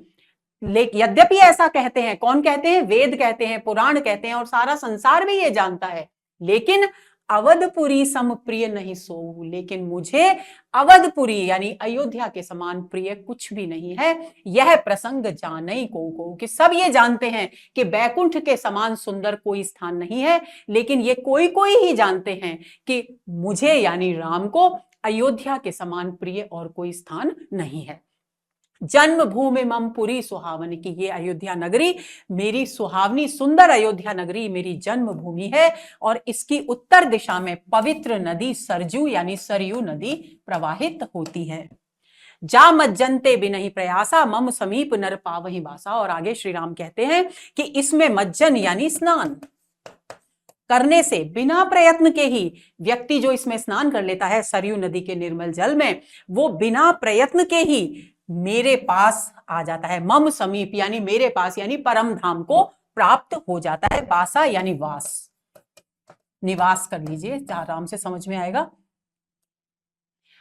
लेकिन यद्यपि ऐसा कहते हैं, कौन कहते हैं? वेद कहते हैं, पुराण कहते हैं, और सारा संसार भी ये जानता है। लेकिन अवधपुरी सम प्रिय नहीं सोऊ, लेकिन मुझे अवधपुरी यानी अयोध्या के समान प्रिय कुछ भी नहीं है। यह प्रसंग जानई को कि सब ये जानते हैं कि बैकुंठ के समान सुंदर कोई स्थान नहीं है, लेकिन ये कोई कोई ही जानते हैं कि मुझे यानी राम को अयोध्या के समान प्रिय और कोई स्थान नहीं है। जन्मभूमि मम पुरी सुहावनी, की ये अयोध्या नगरी मेरी सुहावनी सुंदर अयोध्या नगरी मेरी जन्मभूमि है, और इसकी उत्तर दिशा में पवित्र नदी सरजू यानी सरयू नदी प्रवाहित होती है। जा मज्जनते बिनहि प्रयासा मम समीप नर पावहि बासा। और आगे श्री राम कहते हैं कि इसमें मज्जन यानी स्नान करने से, बिना प्रयत्न के ही व्यक्ति जो इसमें स्नान कर लेता है सरयू नदी के निर्मल जल में, वो बिना प्रयत्न के ही मेरे पास आ जाता है। मम समीप यानी मेरे पास, यानी परम धाम को प्राप्त हो जाता है। बासा यानी वास, निवास कर लीजिए, आराम से समझ में आएगा।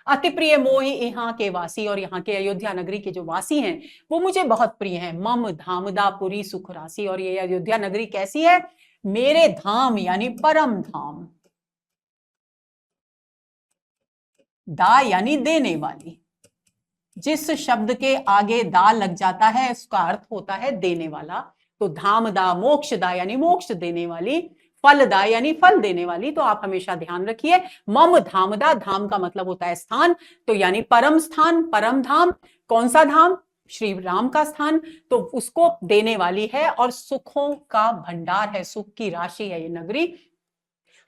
अति प्रिय मोहि यहाँ के वासी, और यहाँ के अयोध्या नगरी के जो वासी हैं वो मुझे बहुत प्रिय हैं। मम धामदा पुरी सुख राशि, और ये अयोध्या नगरी कैसी है? मेरे धाम यानी परम धाम, दा यानी देने वाली, जिस शब्द के आगे दा लग जाता है उसका अर्थ होता है देने वाला। तो धामदा, मोक्षदा यानी मोक्ष देने वाली, फलदा यानी फल देने वाली। तो आप हमेशा ध्यान रखिए, मम धामदा, धाम का मतलब होता है स्थान, तो यानी परम स्थान, परम धाम। कौन सा धाम? श्री राम का स्थान, तो उसको देने वाली है, और सुखों का भंडार है, सुख की राशि है ये नगरी।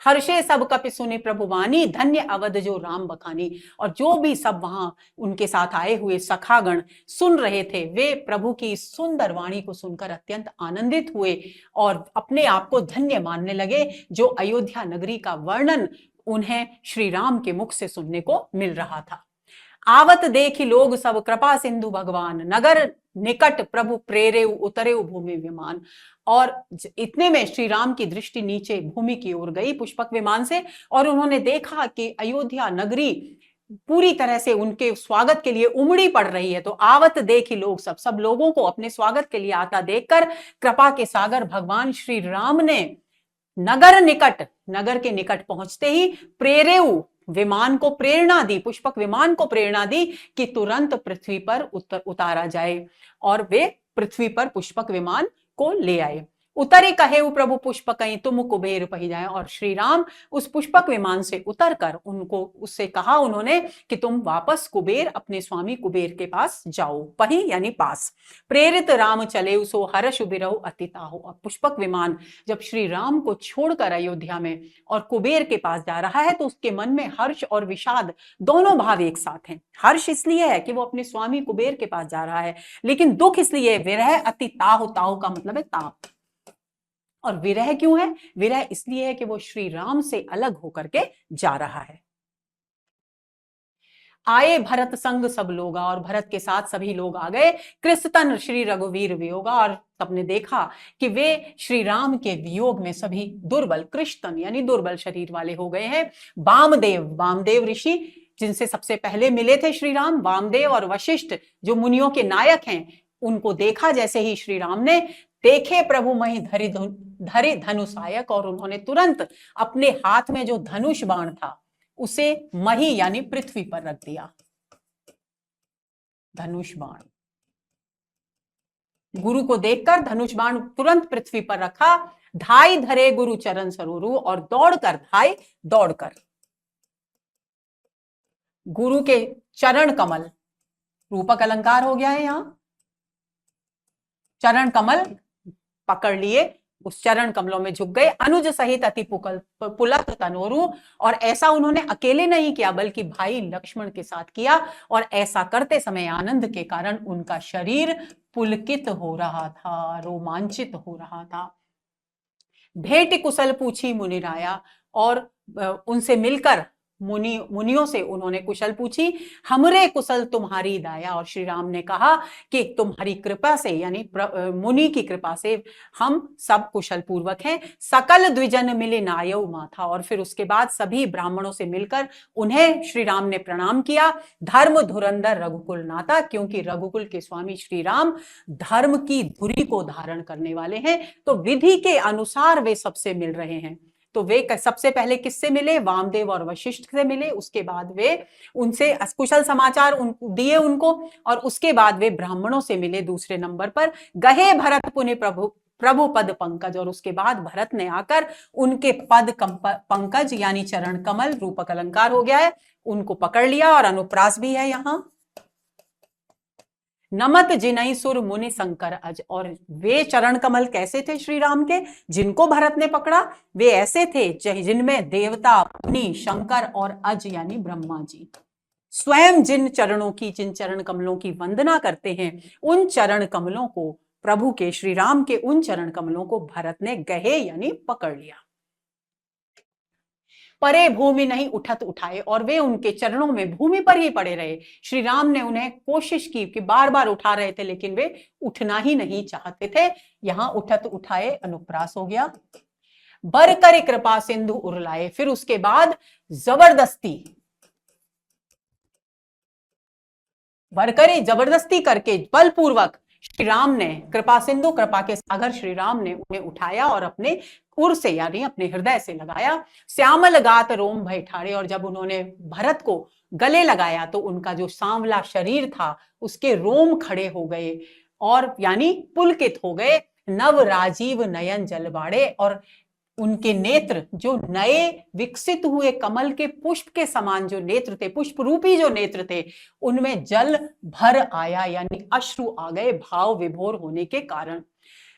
हर्षे सब कपि सुने प्रभुवानी, धन्य अवध जो राम बखानी। और जो भी सब वहां उनके साथ आए हुए सखागण सुन रहे थे, वे प्रभु की सुंदर वाणी को सुनकर अत्यंत आनंदित हुए और अपने आप को धन्य मानने लगे, जो अयोध्या नगरी का वर्णन उन्हें श्री राम के मुख से सुनने को मिल रहा था। आवत देखी लोग सब कृपा सिंधु भगवान, नगर निकट प्रभु प्रेरे उतरे भूमि विमान। और इतने में श्री राम की दृष्टि नीचे भूमि की ओर गई पुष्पक विमान से, और उन्होंने देखा कि अयोध्या नगरी पूरी तरह से उनके स्वागत के लिए उमड़ी पड़ रही है। तो आवत देखी लोग सब लोगों को अपने स्वागत के लिए आता देखकर कृपा के सागर भगवान श्री राम ने नगर निकट, नगर के निकट पहुंचते ही प्रेरेऊ विमान को प्रेरणा दी, पुष्पक विमान को प्रेरणा दी कि तुरंत पृथ्वी पर उतारा जाए, और वे पृथ्वी पर पुष्पक विमान को ले आए। उतरे कहे प्रभु पुष्पक तुम कुबेर पही जाए। और श्री राम उस पुष्पक विमान से उतरकर उनको उससे कहा उन्होंने कि तुम वापस कुबेर, अपने स्वामी कुबेर के पास जाओ। पही यानी पास। प्रेरित राम चले सो हर्ष बिरहु अतिताहु। और पुष्पक विमान जब श्री राम को छोड़कर अयोध्या में और कुबेर के पास जा रहा है, तो उसके मन में हर्ष और विषाद दोनों भाव एक साथ हैं। हर्ष इसलिए है कि वो अपने स्वामी कुबेर के पास जा रहा है, लेकिन दुख इसलिए, विरह अतिताहु, ताहु का मतलब है ताप। और विरह क्यों है? विरह इसलिए है कि वो श्री राम से अलग होकर के जा रहा है। आए भरत संग सब लोगा, और भरत के साथ सभी लोग आ गए। कृष्णतन श्री रघुवीर वियोगा, और सबने देखा कि वे श्री राम के वियोग में सभी दुर्बल, कृष्णतन यानी दुर्बल शरीर वाले हो गए हैं। वामदेव, वामदेव ऋषि जिनसे सबसे पहले मिले थे श्री राम, वामदेव और वशिष्ठ जो मुनियों के नायक हैं, उनको देखा जैसे ही श्री राम ने, देखे प्रभु मही धरि धनुषायक, और उन्होंने तुरंत अपने हाथ में जो धनुष बाण था उसे मही यानी पृथ्वी पर रख दिया। धनुष बाण, गुरु को देखकर धनुष बाण तुरंत पृथ्वी पर रखा। धाई धरे गुरु चरण सरोरु, और दौड़कर, धाई दौड़कर, गुरु के चरण कमल, रूपक अलंकार हो गया है यहां, चरण कमल पकड़ लिए, उस चरण कमलों में झुक गए। अनुज सहित अति पुलक तनोरु, और ऐसा उन्होंने अकेले नहीं किया बल्कि भाई लक्ष्मण के साथ किया, और ऐसा करते समय आनंद के कारण उनका शरीर पुलकित हो रहा था, रोमांचित हो रहा था। भेंट कुशल पूछी मुनिराया, और उनसे मिलकर मुनियों से उन्होंने कुशल पूछी। हमरे कुशल तुम्हारी दाया, और श्री राम ने कहा कि तुम्हारी कृपा से, यानी मुनि की कृपा से हम सब कुशल पूर्वक हैं। सकल द्विजन मिले नायव माथा, और फिर उसके बाद सभी ब्राह्मणों से मिलकर उन्हें श्री राम ने प्रणाम किया। धर्म धुरंधर रघुकुल नाता, क्योंकि रघुकुल के स्वामी श्री राम धर्म की धुरी को धारण करने वाले हैं, तो विधि के अनुसार वे सबसे मिल रहे हैं। तो वे सबसे पहले किससे मिले? वामदेव और वशिष्ठ से मिले। उसके बाद वे उनसे कुशल समाचार दिए उनको, और उसके बाद वे ब्राह्मणों से मिले दूसरे नंबर पर। गहे भरत पुनि प्रभु पद पंकज, और उसके बाद भरत ने आकर उनके पद पंकज यानी चरण कमल, रूपक अलंकार हो गया है, उनको पकड़ लिया, और अनुप्रास भी है यहां। नमत जिनई सुर मुनि शंकर अज, और वे चरण कमल कैसे थे श्री राम के, जिनको भरत ने पकड़ा, वे ऐसे थे जिनमें देवता, मुनि, शंकर और अज यानी ब्रह्मा जी स्वयं जिन चरण कमलों की वंदना करते हैं, उन चरण कमलों को, प्रभु के, श्री राम के उन चरण कमलों को भरत ने गहे यानी पकड़ लिया। परे भूमि नहीं उठत उठाए, और वे उनके चरणों में भूमि पर ही पड़े रहे। श्री राम ने उन्हें कोशिश की कि बार बार उठा रहे थे, लेकिन वे उठना ही नहीं चाहते थे। यहां उठत उठाए अनुप्रास हो गया। बर कर कृपा सिंधु उरलाए, फिर उसके बाद जबरदस्ती, बरकरे जबरदस्ती करके बलपूर्वक श्री राम ने, कृपा सिंधु कृपा के सागर श्री राम ने उन्हें उठाया और अपने उर से यानी अपने हृदय से लगाया। श्यामल गात रोम भय ठाड़े, और जब उन्होंने भरत को गले लगाया तो उनका जो सांवला शरीर था उसके रोम खड़े हो गए, और यानी पुलकित हो गए। नव राजीव नयन जलवाड़े, और उनके नेत्र जो नए विकसित हुए कमल के पुष्प के समान जो नेत्र थे, पुष्प रूपी जो नेत्र थे, उनमें जल भर आया, यानी अश्रु आ गए भाव विभोर होने के कारण।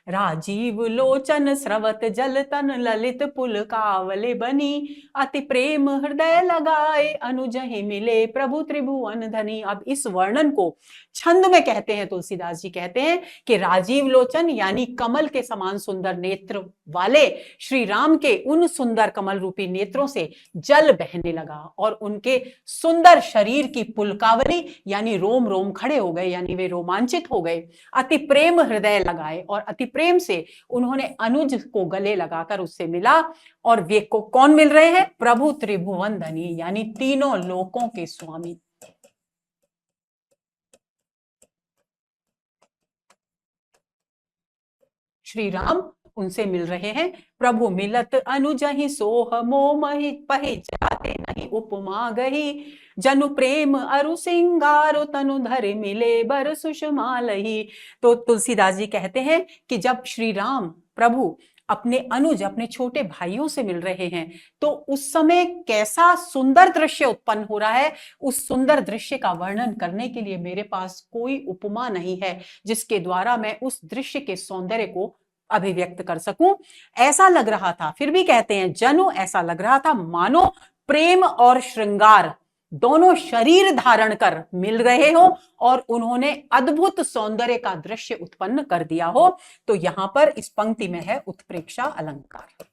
राजीव लोचन स्रवत जल तन ललित पुल कावले बनी, अति प्रेम हृदय लगाए अनुजहि मिले प्रभु त्रिभुवन धनी। अब इस वर्णन को छंद में कहते हैं, तुलसीदास जी कहते हैं कि राजीव लोचन यानी कमल के समान सुंदर नेत्र वाले श्री राम के उन सुंदर कमल रूपी नेत्रों से जल बहने लगा, और उनके सुंदर शरीर की पुलकावली यानी रोम रोम खड़े हो गए, यानी वे रोमांचित हो गए। अति प्रेम हृदय लगाए, और अति प्रेम से उन्होंने अनुज को गले लगाकर उससे मिला। और वे को कौन मिल रहे हैं? प्रभु त्रिभुवन धनी, यानी तीनों लोकों के स्वामी। श्री राम उनसे मिल रहे हैं। प्रभु मिलत अनुजहि सोह मोमहि पहि जाते नहीं उपमा गही, जनु प्रेम अरु सिंगारो तनु धर मिले बर सुषमा लही। तो तुलसीदास जी कहते हैं कि जब श्री राम प्रभु अपने अनुज, अपने छोटे भाइयों से मिल रहे हैं, तो उस समय कैसा सुंदर दृश्य उत्पन्न हो रहा है। उस सुंदर दृश्य का वर्णन करने के लिए मेरे पास कोई उपमा नहीं है जिसके द्वारा मैं उस दृश्य के सौंदर्य को अभिव्यक्त कर सकूं। ऐसा लग रहा था, फिर भी कहते हैं जनु, ऐसा लग रहा था मानो प्रेम और श्रृंगार दोनों शरीर धारण कर मिल रहे हो और उन्होंने अद्भुत सौंदर्य का दृश्य उत्पन्न कर दिया हो। तो यहां पर इस पंक्ति में है उत्प्रेक्षा अलंकार।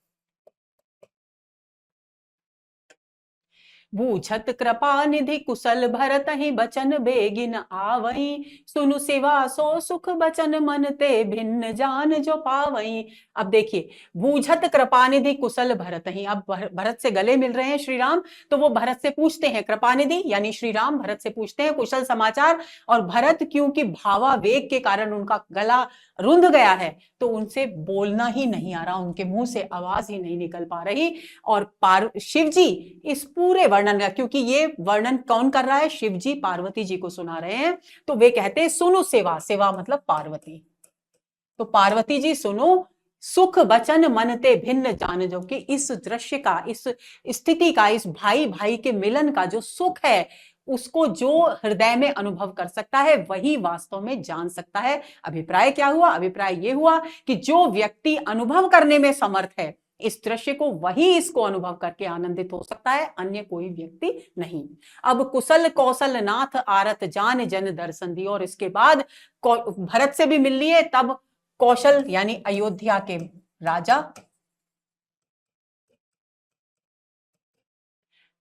बूझत कृपा निधि कुशल भरत ही बचन बेगिन आवई, सुनु सिवा सो सुख बचन मन ते भिन्न जान जो पावई। अब देखिए, बूझत कृपानिधि कुशल भरत ही, अब भरत से गले मिल रहे हैं श्री राम, तो वो भरत से पूछते हैं, कृपानिधि यानी श्री राम भरत से पूछते हैं कुशल समाचार। और भरत क्योंकि भावावेग के कारण उनका गला रुंध गया है, तो उनसे बोलना ही नहीं आ रहा, उनके मुंह से आवाज ही नहीं निकल पा रही। और शिव जी इस पूरे वर्णन का, क्योंकि ये वर्णन कौन कर रहा है? शिव जी पार्वती जी को सुना रहे हैं। तो वे कहते हैं सुनो सेवा, सेवा मतलब पार्वती, तो पार्वती जी सुनो, सुख बचन मन ते भिन्न जान जो, कि इस दृश्य का, इस स्थिति का, इस भाई भाई के मिलन का जो सुख है, उसको जो हृदय में अनुभव कर सकता है वही वास्तव में जान सकता है। अभिप्राय क्या हुआ? अभिप्राय ये हुआ कि जो व्यक्ति अनुभव करने में समर्थ है इस दृश्य को, वही इसको अनुभव करके आनंदित हो सकता है, अन्य कोई व्यक्ति नहीं। अब कुशल कौशल नाथ आरत जान जन दर्शन दी, और इसके बाद भरत से भी मिल लिए, तब कौशल यानी अयोध्या के राजा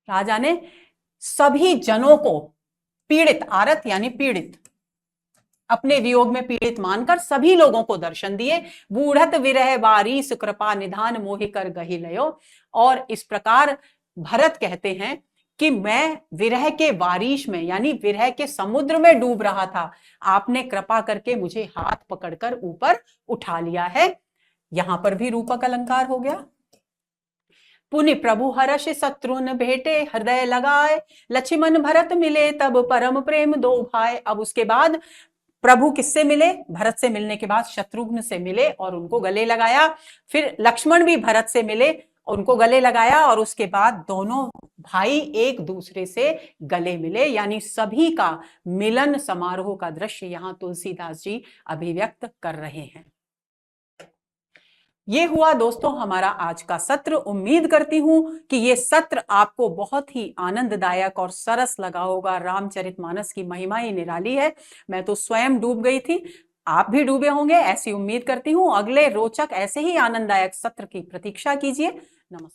राजा ने सभी जनों को पीड़ित, आरत यानी पीड़ित, अपने वियोग में पीड़ित मानकर सभी लोगों को दर्शन दिए। बूढ़त विरह वारीस कृपा निधान मोहि कर गहि लयो। और इस प्रकार भरत कहते हैं कि मैं विरह के वारीश में यानी विरह के समुद्र में डूब रहा था, आपने कृपा करके मुझे हाथ पकड़कर ऊपर उठा लिया है। यहां पर भी रूपक अलंकार हो गया। पुनि प्रभु हर्ष शत्रुन भेटे हृदय लगाए, लक्ष्मण भरत मिले तब परम प्रेम दो भाई। अब उसके बाद प्रभु किससे मिले? भरत से मिलने के बाद शत्रुघ्न से मिले और उनको गले लगाया। फिर लक्ष्मण भी भरत से मिले, उनको गले लगाया, और उसके बाद दोनों भाई एक दूसरे से गले मिले, यानी सभी का मिलन समारोह का दृश्य यहां तुलसीदास जी अभिव्यक्त कर रहे हैं। ये हुआ दोस्तों हमारा आज का सत्र। उम्मीद करती हूं कि ये सत्र आपको बहुत ही आनंददायक और सरस लगा होगा। रामचरितमानस की महिमा ही निराली है। मैं तो स्वयं डूब गई थी, आप भी डूबे होंगे ऐसी उम्मीद करती हूं। अगले रोचक ऐसे ही आनंददायक सत्र की प्रतीक्षा कीजिए। नमस्कार।